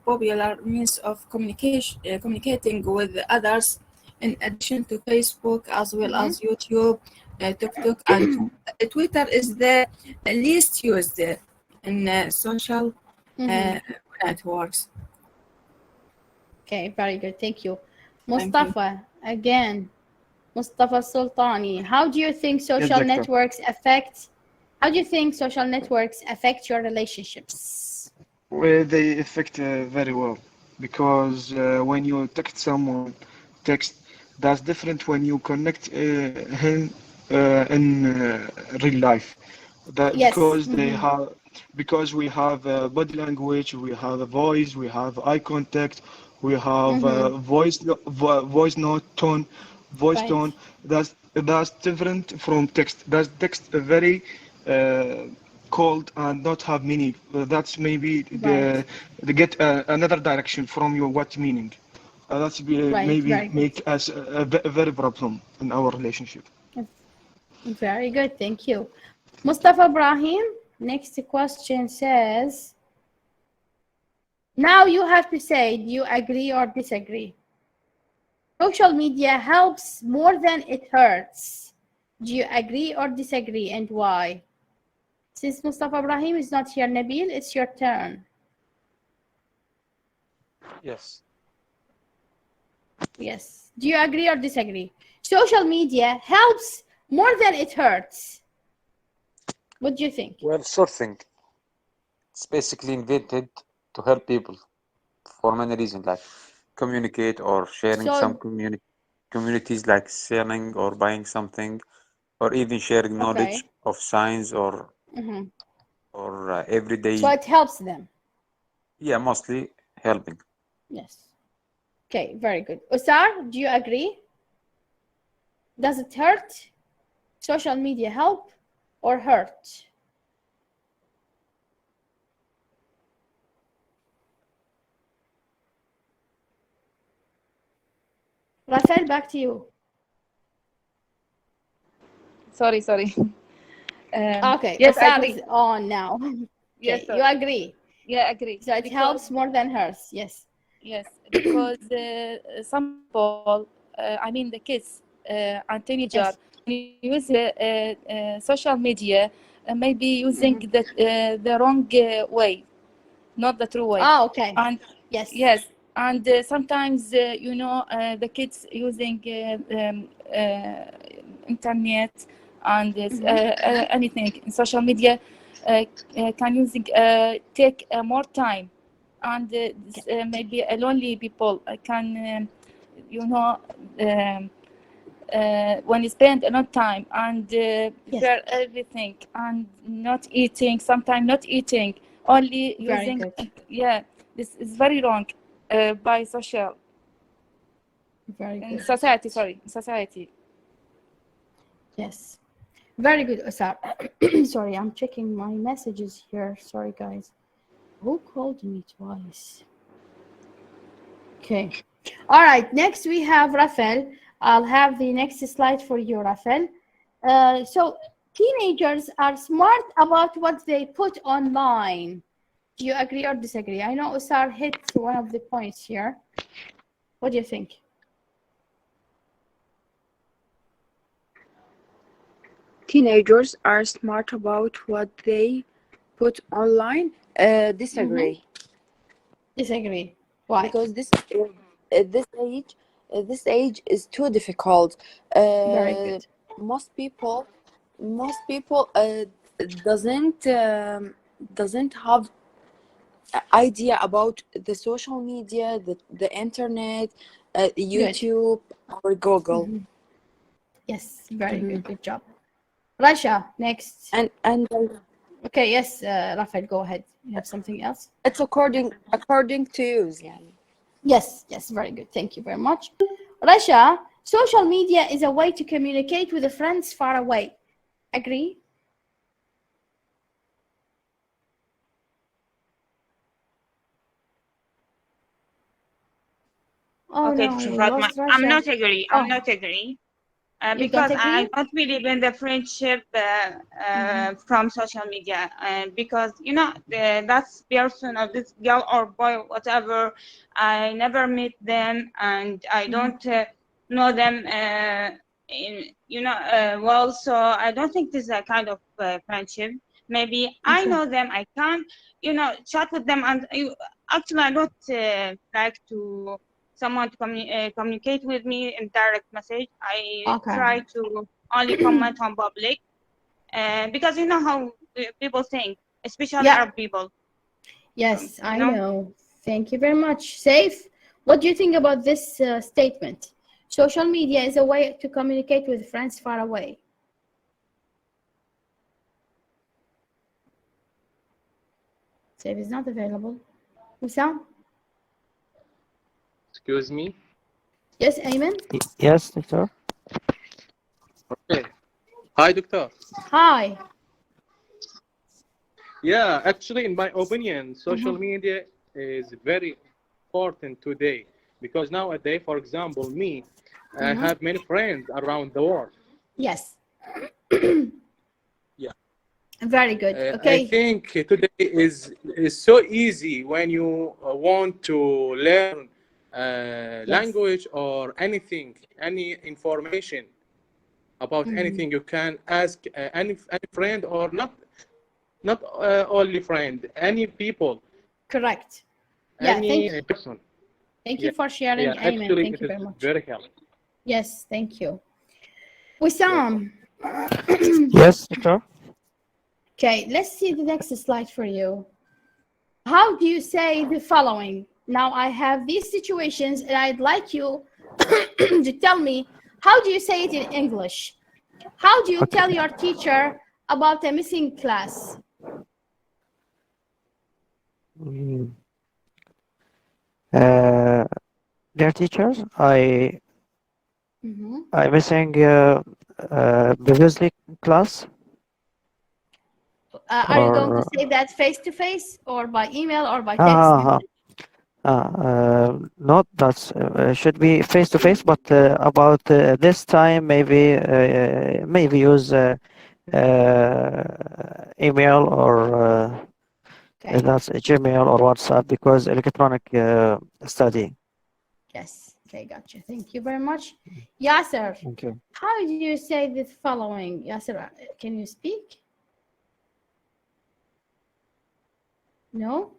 popular means of communicating with others, in addition to Facebook as well as YouTube, TikTok, and Twitter is the least used in social networks. Okay, very good. Thank you. Mustafa, again. Mustafa Sultani, how do you think social networks affect? How do you think social networks affect your relationships? Well, they affect very well because when you text someone, That's different when you connect him in real life. That Yes. because we have body language, we have a voice, we have eye contact, we have voice note tone, voice Right. tone. That's different from text. That's text very cold and not have meaning. That's maybe Right. they get another direction from your what meaning. That's Right. maybe Very good. make us a very problem in our relationship. Very good. Thank you. Mustafa Ibrahim, next question says, now you have to say, do you agree or disagree? Social media helps more than it hurts. Do you agree or disagree, and why? Since Mustafa Ibrahim is not here, Nabil, it's your turn. Yes. Yes. Do you agree or disagree? Social media helps more than it hurts. What do you think? Well, sure thing. It's basically invented to help people for many reasons, like communicate or sharing some communities, like selling or buying something, or even sharing knowledge of science or everyday. So it helps them. Yeah, mostly helping. Yes. Okay, very good. Usar, do you agree? Does it hurt? Social media help or hurt? Rafael, back to you. Sorry. Okay, Yes, I Usar agree. is on now. Okay, Yes, you agree? Yeah, I agree. So it helps more than hurts. Yes. Yes, because some people, I mean the kids and teenagers, use social media, maybe using the wrong way, not the true way. Oh, okay. And yes, and sometimes the kids using internet and anything in social media can using take more time. And maybe lonely people can, when you spend enough time and share everything and not eating, sometimes not eating, only using, this is very wrong by social. Very good. In society. Yes. Very good, Usar. Sorry, I'm checking my messages here. Sorry, guys. Who called me twice? Okay. All right. Next, we have Rafael. I'll have the next slide for you, Rafael. So teenagers are smart about what they put online. Do you agree or disagree? I know Usar hit one of the points here. What do you think? Teenagers are smart about what they put online. Disagree. Disagree. Why? Because this age is too difficult. Very good. Most people doesn't have idea about the social media, the internet, YouTube or Google. Yes, very good. Good job. Rasha, next. And okay, yes, Rafael, go ahead. You have something else? It's according to use, yeah. Yes, very good. Thank you very much. Rasha, social media is a way to communicate with friends far away. Agree? Oh, okay, no, Fatimah, I'm not agree. I'm not agree. Because I don't believe in the friendship from social media, because that's personal. This girl or boy, whatever, I never met them, and I don't know them. Well, so I don't think this is a kind of friendship. Maybe I know them, I can, chat with them, and actually I don't like to someone to communicate with me in direct message. I try to only comment on public, because you know how people think, especially Arab people. Yes, I know. Thank you very much. Saif, what do you think about this statement? Social media is a way to communicate with friends far away. Save is not available. Wissam? Excuse me? Yes, Ayman? Yes, doctor. Okay. Hi, doctor. Hi. Yeah, actually, in my opinion, social media is very important today because nowadays, for example, me, I have many friends around the world. Yes. Yeah. Very good. Okay. I think today is so easy when you want to learn language or anything, any information about anything. You can ask any friend or not only friend, any people. Correct. Yeah, any person. Thank you for sharing, Yeah, Ayman. actually, Thank you it very is much. very helpful. Yes, thank you. Wissam. Yes, doctor. Okay, let's see the next slide for you. How do you say the following? Now I have these situations and I'd like you to tell me, how do you say it in English? How do you tell your teacher about a missing class? Dear teachers, I missing previously class. Are you going to say that face to face or by email or by text? Not that should be face to face, but about this time maybe use email or that's Gmail or WhatsApp because electronic study. Yes. Okay, gotcha. Thank you very much. Yasser. Thank you. How do you say the following? Yasser, can you speak? No?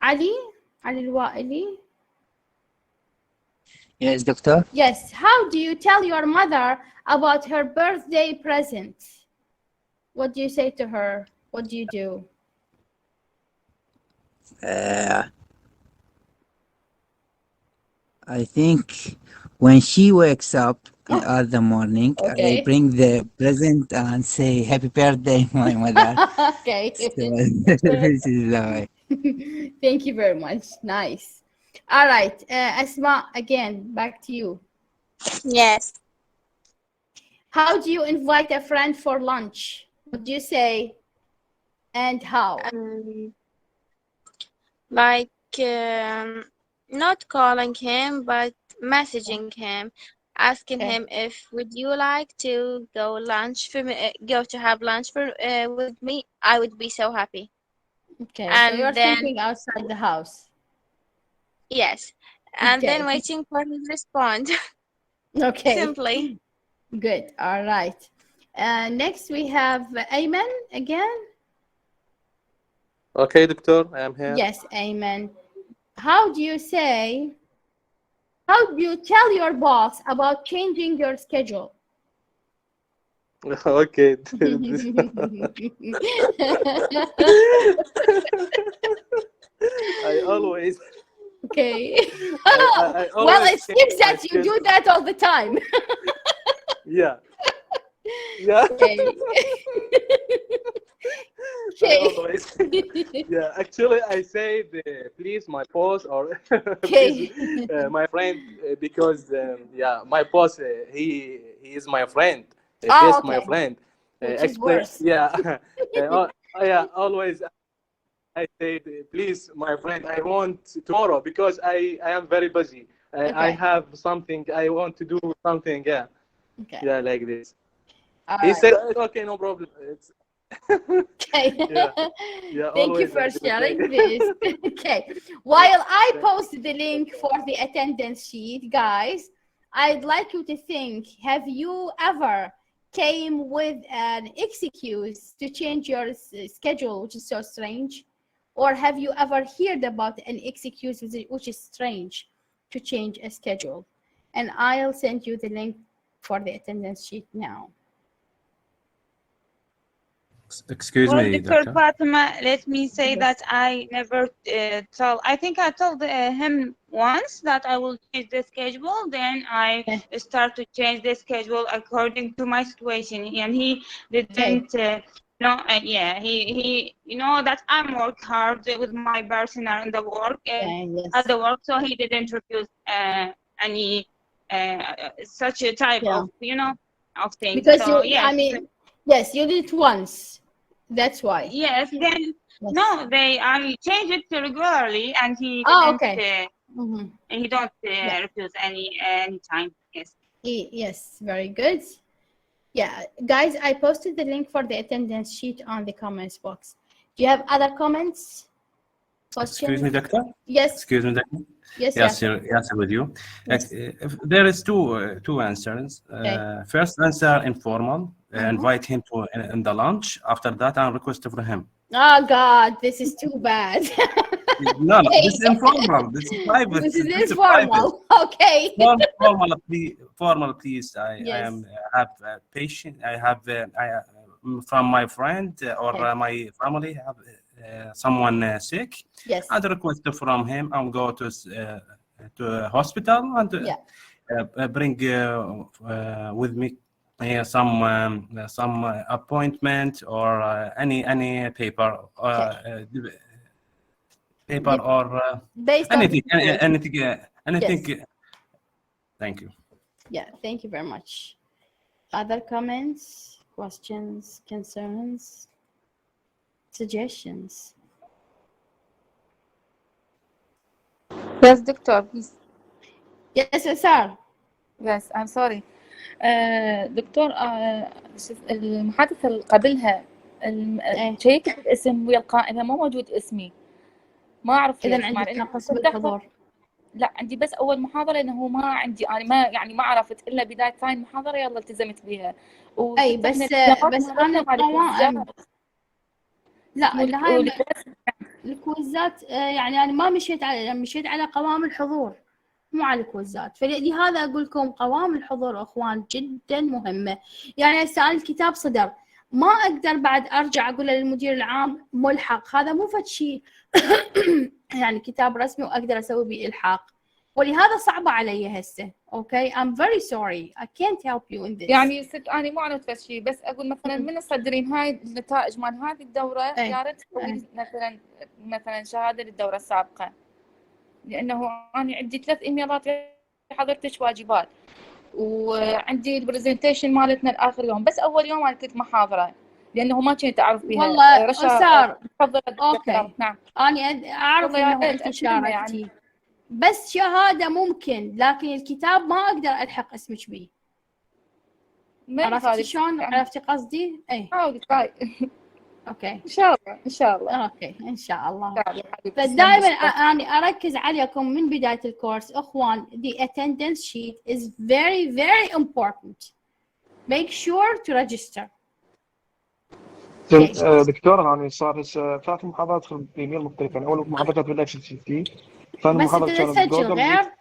Ali? Ali Al-Wa'ili? Yes, doctor. Yes. How do you tell your mother about her birthday present? What do you say to her? What do you do? I think when she wakes up at the morning, I Okay. bring the present and say happy birthday, my mother. Okay. So, this is the way. Thank you very much. Nice. All right. Asma, again, back to you. Yes. How do you invite a friend for lunch? What do you say and how? Like not calling him, but messaging him, asking him if would you like to go lunch for me, go to have lunch for with me. I would be so happy. Okay, And so you're then thinking outside the house. yes, and Okay. then waiting for his response. Okay. Simply. Good. All right. Next we have Ayman again. Okay, doctor, I am here. Yes, Ayman. How do you tell your boss about changing your schedule? Okay. I always. Okay. I Well, always it seems that you schedule. do that all the time. Yeah. Yeah. Okay. I always. Yeah. Actually, I say please, my boss, or Okay. please, my friend, because yeah, my boss, he is my friend. Oh, Best my okay. friend. Which is Actually, worse. yeah. Yeah. Always. I say, please, my friend, I want tomorrow because I am very busy. I Okay. have something. I want to do something. Yeah. Okay. Yeah, like this. All He right. said, okay, no problem. It's Okay. yeah. Yeah, Thank you always for like this. sharing this. Okay. While I post the link for the attendance sheet, guys, I'd like you to think, have you ever came with an excuse to change your schedule, which is so strange? Or have you ever heard about an excuse which is strange to change a schedule? And I'll send you the link for the attendance sheet now. Excuse Well, me, Dr. doctor. Fatima, let me say that I never I think I told him once that I will change the schedule. Then I start to change the schedule according to my situation, and he didn't. Yeah, he, that I'm work hard with my personal in the work at the work, so he didn't refuse any such a type of, of things. Because so you, yes. I mean, yes, you did it once. That's why. Yes, then no, I change it regularly, and he Oh, didn't. okay. And he don't refuse any time. Yes. Yes, very good. Yeah, guys, I posted the link for the attendance sheet on the comments box. Do you have other comments? Questions? Excuse me, doctor. Yes. Excuse me, doctor. Yes, yes, yes, with you. Yes. If there is two answers. First answer informal. Invite him to in the lunch. After that, I request for him. Oh God, this is too bad. No, this is informal. This is private. This is formal. Okay. Formal, please. I am have patient. I have from my friend or my family have someone sick. Yes. And request from him. I'll go to a hospital and bring with me some appointment or any paper or based anything. Yes. Thank you. Yeah, thank you very much. Other comments, questions, concerns, suggestions? Yes, doctor, please. Yes, sir. Yes, I'm sorry. دكتور المحادثة اللي قبلها شيك الاسم ويا القائمة ما موجود اسمي ما أعرف إذا عندك نقص بالحضور. لا عندي بس أول محاضرة لأنه ما عندي أنا ما عرفت إلا بداية ثاني محاضرة يلا التزمت بها. أي بس أنا قوام لا الهاي الكويزات يعني أنا ما مشيت على قوام الحضور مو على الكويزات، فلهذا أقول لكم قوام الحضور أخوان جدا مهمة. يعني هسه الكتاب صدر ما أقدر بعد أرجع أقول للمدير العام ملحق، هذا مو فد شيء يعني كتاب رسمي وأقدر أسوي به إلحاق، ولهذا صعبة علي هسه. Okay, I'm very sorry. I can't help you in this. يعني ست أنا ما عرفت فد شيء، بس أقول مثلا من تصدرين هاي النتائج مال هذه الدورة يا ريت تسوي مثلا شهادة للدورة السابقة، لأنه أنا عندي 3 إيميلات حضرتش واجبات، وعندي البرزنتيشن مالتنا الآخر يوم، بس أول يوم أنا كنت محاضرة لأنه ما كنت أعرف بها. والله صار أوكي. نعم أنا أعرف إنه أنت شاركتي يعني. بس شهادة ممكن، لكن الكتاب ما أقدر ألحق اسمك بيه. عرفتي شلون؟ عرفتي قصدي؟ إيه. اوكي ان شاء الله اوكي ان شاء الله. فدائما انا اركز عليكم من بدايه الكورس اخوان. The attendance sheet is very very important. Make sure to register. دكتور انا صار هسه 3 محاضرات ادخل بايميل مختلف، يعني اول محاضره كانت بالاكس سي تي، ثاني محاضره كانت تسجل غير.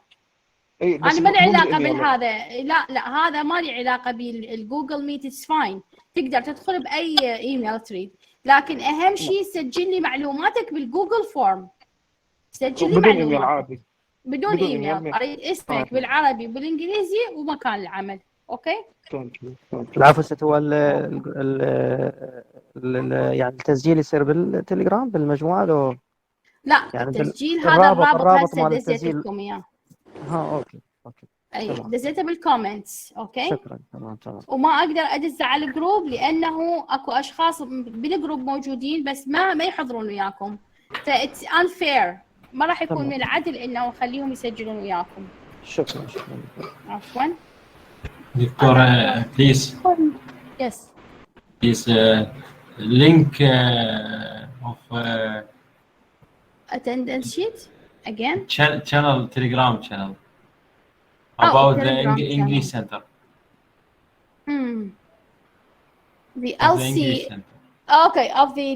انا ما لي علاقه بالهذا، لا هذا ما لي علاقه بالجوجل ميت. اتس فاين، تقدر تدخل باي ايميل تريد، لكن اهم شيء سجل لي معلوماتك بالجوجل فورم. سجل لي بدون ايميل عربي، بدون ايميل. اريد اسمك بالعربي بالانجليزي ومكان العمل. اوكي العفو ست. هو يعني التسجيل يصير بالتليجرام بالمجموعه لو لا يعني التسجيل هذا الرابط هسه دزيت لكم اياه. اوكي اي دزيته بالكومنتس. اوكي شكرا. تمام. وما اقدر ادز على الجروب لانه اكو اشخاص بالجروب موجودين بس ما يحضرون وياكم، فاتس unfair. ما راح يكون من العدل انه اخليهم يسجلون وياكم. شكرا. عفوا دكتور please link of attendance sheet again. Channel Telegram channel about the English Center. The LC. Okay, of the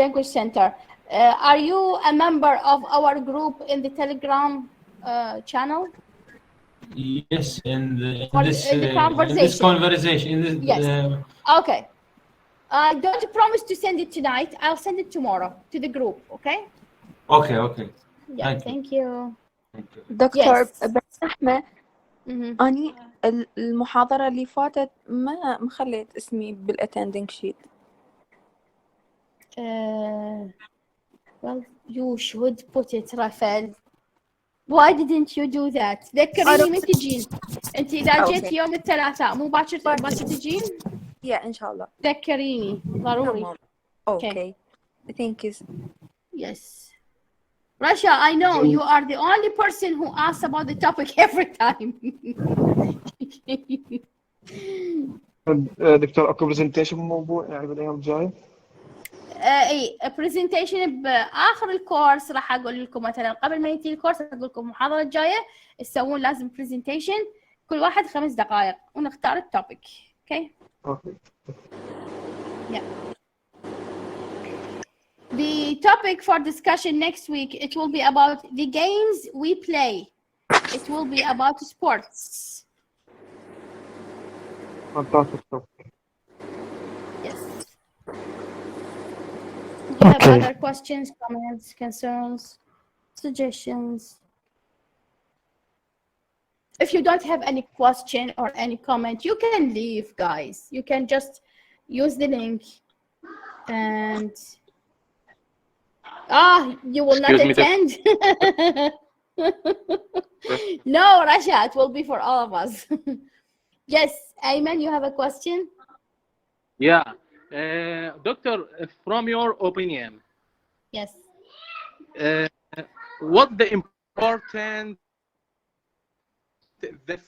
language center. Are you a member of our group in the Telegram channel? Yes, in this conversation. Yes. Okay. I don't promise to send it tonight. I'll send it tomorrow to the group, okay? Okay. Yeah, thank you. دكتور Yes. بس رحمة أني المحاضرة اللي فاتت ما خليت اسمي بالأتندنج شيت. Well, you should put it, Rafael. Why didn't you do that? ذكريني من تجين. أنت إذا جيت يوم الثلاثاء مو باكر تجين؟ Yeah, إن شاء الله. ذكريني ضروري. Okay. Thank you. Yes. Rasha, I know you are the only person who asks about the topic every time. دكتور اكو برزنتيشن موضوع يعني بالايام الجايه؟ اي برزنتيشن باخر الكورس راح اقول لكم مثلا قبل ما ينتهي الكورس اقول لكم المحاضره الجايه تسوون لازم برزنتيشن كل واحد 5 دقائق ونختار التوبيك. اوكي؟ Yeah. The topic for discussion next week, it will be about the games we play. It will be about sports. Fantastic. Yes. Do you have other questions, comments, concerns, suggestions? If you don't have any question or any comment, you can leave, guys. You can just use the link and you will not attend. No, Rasha, it will be for all of us. Yes, Ayman, you have a question? Yeah. Doctor, from your opinion, yes, what the important the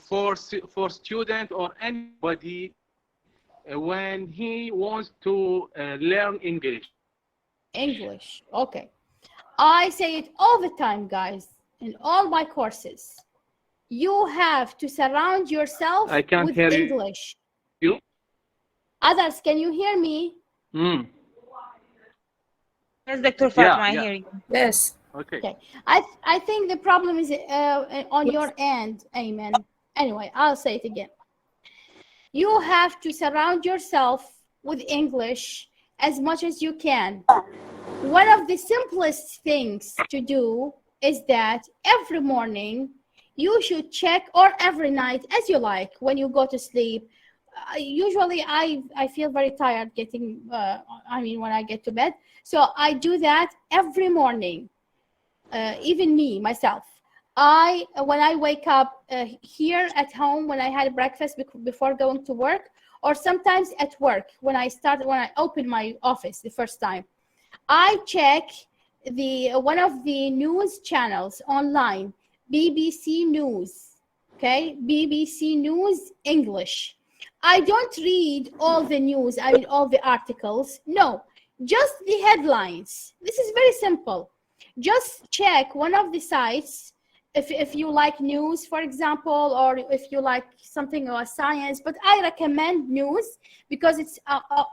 first step for student or anybody when he wants to learn English? Okay. I say it all the time, guys, in all my courses. You have to surround yourself with English. You? Others, can you hear me? Yes, Dr. Fatimah, I hear you. Yes. Okay. I think the problem is on your end, Ayman. Anyway, I'll say it again. You have to surround yourself with English as much as you can. One of the simplest things to do is that every morning you should check, or every night, as you like, when you go to sleep. Usually I feel very tired getting, when I get to bed. So I do that every morning, even me, myself. When I wake up here at home, when I had breakfast before going to work, or sometimes at work, when I open my office the first time, I check one of the news channels online, BBC News, okay? BBC News English. I don't read all the news, all the articles. No, just the headlines. This is very simple. Just check one of the sites if you like news, for example, or if you like something about science. But I recommend news because it's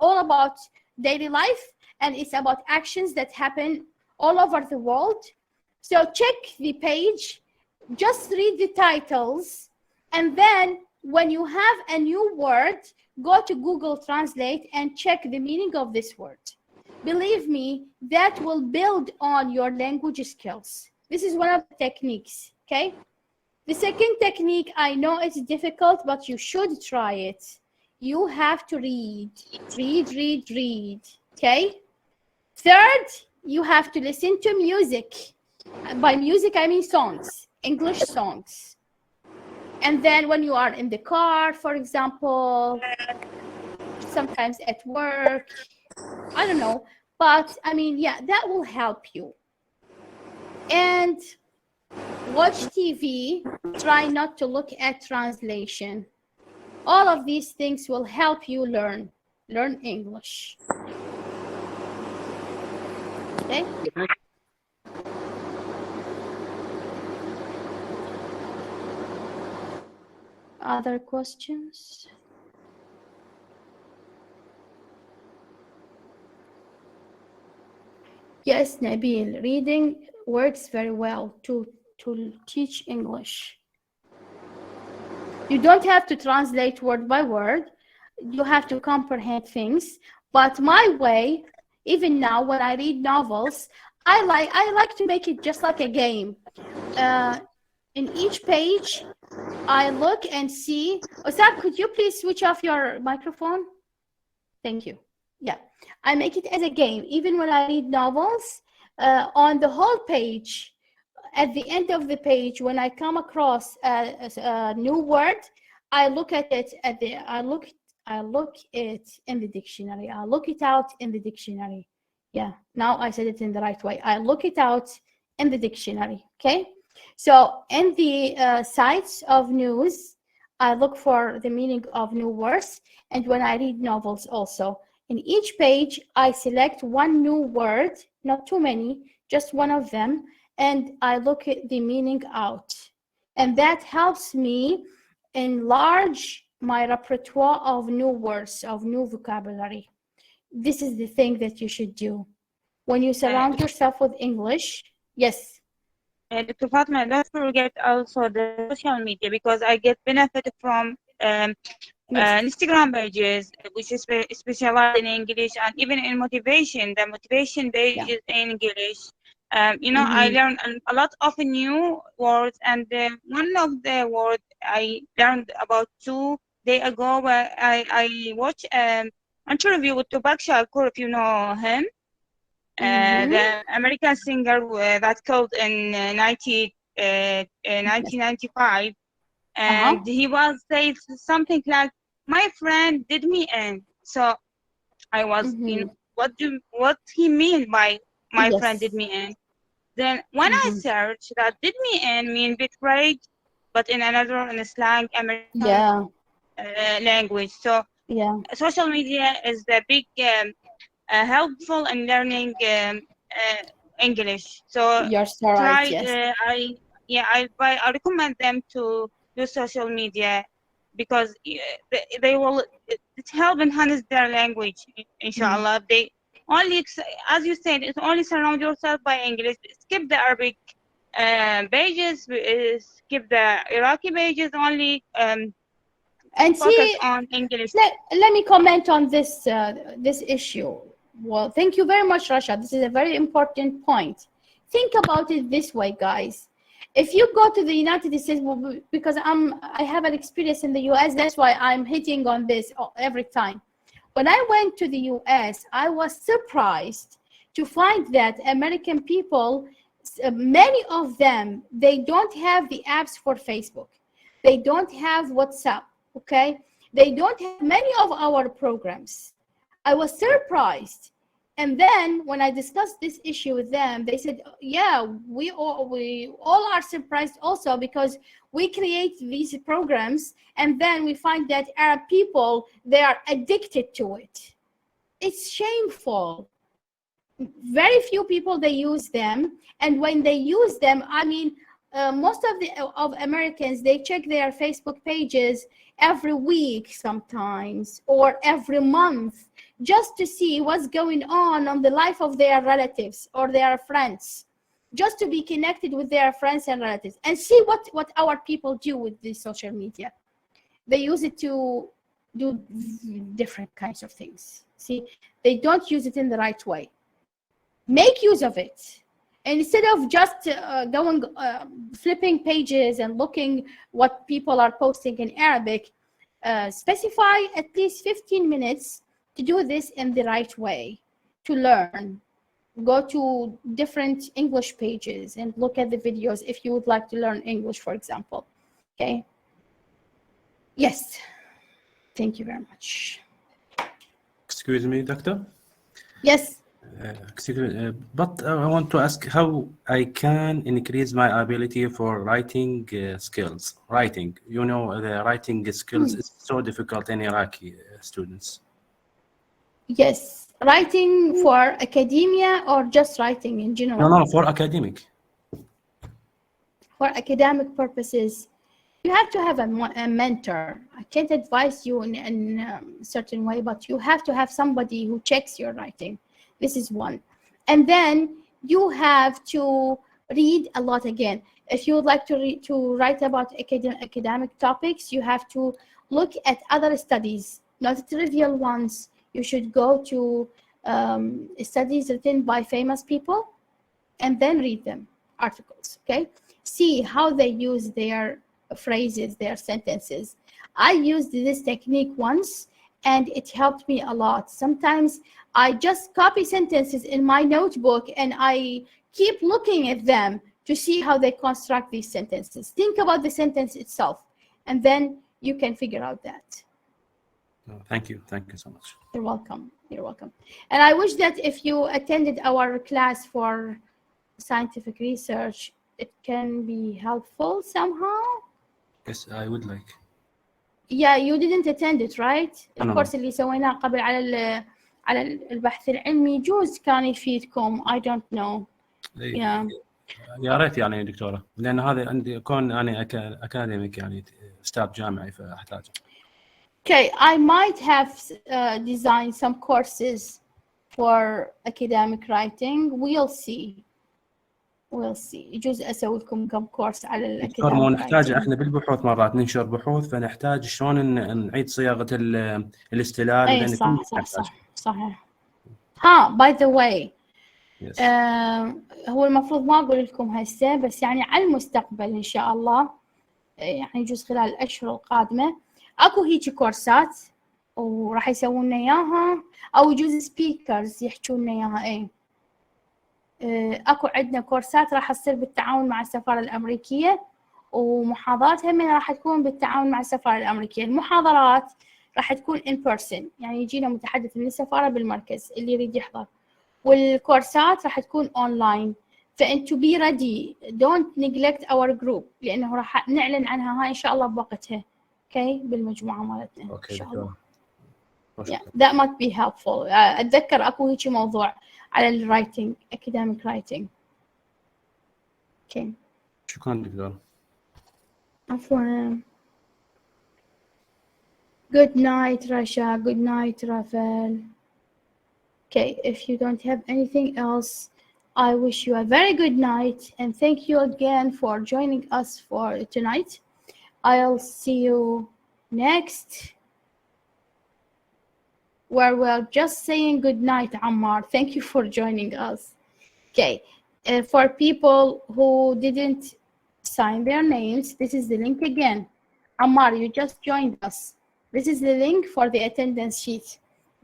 all about daily life and it's about actions that happen all over the world. So check the page, just read the titles, and then when you have a new word, go to Google Translate and check the meaning of this word. Believe me, that will build on your language skills. This is one of the techniques, okay? The second technique, I know it's difficult, but you should try it. You have to read, okay? Third, you have to listen to music. By music, I mean songs, English songs. And then when you are in the car, for example, sometimes at work, I don't know, but that will help you. And watch TV, try not to look at translation. All of these things will help you learn English. Okay? Other questions? Yes, Nabil, reading works very well to teach English. You don't have to translate word by word. you have to comprehend things. But my way, even now when I read novels, I like to make it just like a game. In each page, I look and see. Osab, could you please switch off your microphone? Thank you. Yeah, I make it as a game. Even when I read novels, on the whole page, at the end of the page, when I come across a new word, I look at it I look it in the dictionary. I look it out in the dictionary. Yeah, now I said it in the right way. I look it out in the dictionary. Okay, so in the sites of news, I look for the meaning of new words, and when I read novels also, in each page I select one new word, not too many, just one of them, and I look at the meaning out, and that helps me enlarge my repertoire of new words, of new vocabulary. This is the thing that you should do when you surround yourself with English. Yes. Dr. Fatima, don't forget also the social media, because I get benefit from Instagram pages, which is specialized in English, and even in motivation. The motivation page is in English. You know, I learned a lot of new words, and one of the words I learned about 2 days ago, where I watched an interview with Tupac Shakur, if you know him. The American singer that killed in 1995, and he was saying something like, "My friend did me in." So I was, you know, what he mean by "my friend did me in"? Then when I searched that, "did me in" mean betrayed, but in another, in a slang American language. So social media is the big helpful in learning English. So you're so right. Yes. I recommend them to do social media, because they will help enhance their language. Inshallah, they only, as you said, it's only surround yourself by English. Skip the Arabic pages, skip the Iraqi pages. Only and focus on English. Let me comment on this this issue. Well, thank you very much, Rasha. This is a very important point. Think about it this way, guys. If you go to the United States, because I have an experience in the US, that's why I'm hitting on this every time. When I went to the US, I was surprised to find that American people, many of them, they don't have the apps for Facebook. They don't have WhatsApp, okay? They don't have many of our programs. I was surprised. And then when I discussed this issue with them, they said, yeah, we all are surprised also, because we create these programs and then we find that Arab people, they are addicted to it. It's shameful. Very few people, they use them. And when they use them, I mean, most of Americans, they check their Facebook pages every week sometimes, or every month, just to see what's going on the life of their relatives or their friends, just to be connected with their friends and relatives, and see what our people do with the social media. They use it to do different kinds of things. See, they don't use it in the right way. Make use of it. And instead of just going, flipping pages and looking what people are posting in Arabic, specify at least 15 minutes to do this in the right way, to learn. Go to different English pages and look at the videos if you would like to learn English, for example. Okay? Yes. Thank you very much. Excuse me, doctor? Yes. Excuse me, but I want to ask how I can increase my ability for writing skills. Writing, you know, the writing skills is so difficult in Iraqi students. Yes. Writing for academia or just writing in general? No, for academic. For academic purposes, you have to have a mentor. I can't advise you in a certain way, but you have to have somebody who checks your writing. This is one. And then you have to read a lot again. If you would like to write about academic topics, you have to look at other studies not trivial ones. You should go to studies written by famous people and then read them, articles, okay? See how they use their phrases, their sentences. I used this technique once and it helped me a lot. Sometimes I just copy sentences in my notebook and I keep looking at them to see how they construct these sentences. Think about the sentence itself, and then you can figure out that. Thank you so much. You're welcome. You're welcome. And I wish that if you attended our class for scientific research, it can be helpful somehow. Yes, I would like. Yeah, you didn't attend it, right? No. الكورس اللي سويناه قبل على البحث العلمي يجوز كان يفيدكم. I don't know. Yeah. يا ريت يعني دكتورة، لأن هذا عندي كون أنا أكاديميك يعني أستاذ جامعي فأحتاجه. Okay, I might have designed some courses for academic writing. We'll see. يجوز أسوي لكم كم كورس على الأكاديميك دكتور، نحتاج writing. احنا بالبحوث مرات ننشر بحوث، فنحتاج شلون نعيد صياغة الاستلال. أي صح. ها by the way. Yes. هو المفروض ما أقول لكم هسه، بس يعني على المستقبل إن شاء الله، يعني يجوز خلال الأشهر القادمة أكو هيجي كورسات وراح يسوون لنا إياها، أو يجوز سبيكرز يحكون لنا إياها. أكو عندنا كورسات راح تصير بالتعاون مع السفارة الأمريكية، ومحاضرات هم راح تكون بالتعاون مع السفارة الأمريكية. المحاضرات راح تكون in person، يعني يجينا متحدث من السفارة بالمركز اللي يريد يحضر، والكورسات راح تكون online. فأنت to be ready، don't neglect our group، لأنه راح نعلن عنها هاي إن شاء الله بوقتها، okay؟ بالمجموعة مالتنا إن شاء الله. Yeah, that might be helpful. أتذكر أكو هيك موضوع على الرايتنج، academic writing. Okay. شكرا دكتور. عفوا. Good night, Rasha. Good night, Rafael. Okay, if you don't have anything else, I wish you a very good night and thank you again for joining us for tonight. I'll see you next, where we're just saying good night, Ammar. Thank you for joining us. Okay, for people who didn't sign their names, this is the link again. Ammar, you just joined us. This is the link for the attendance sheet.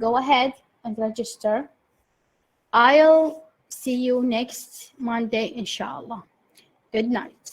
Go ahead and register. I'll see you next Monday, inshallah. Good night.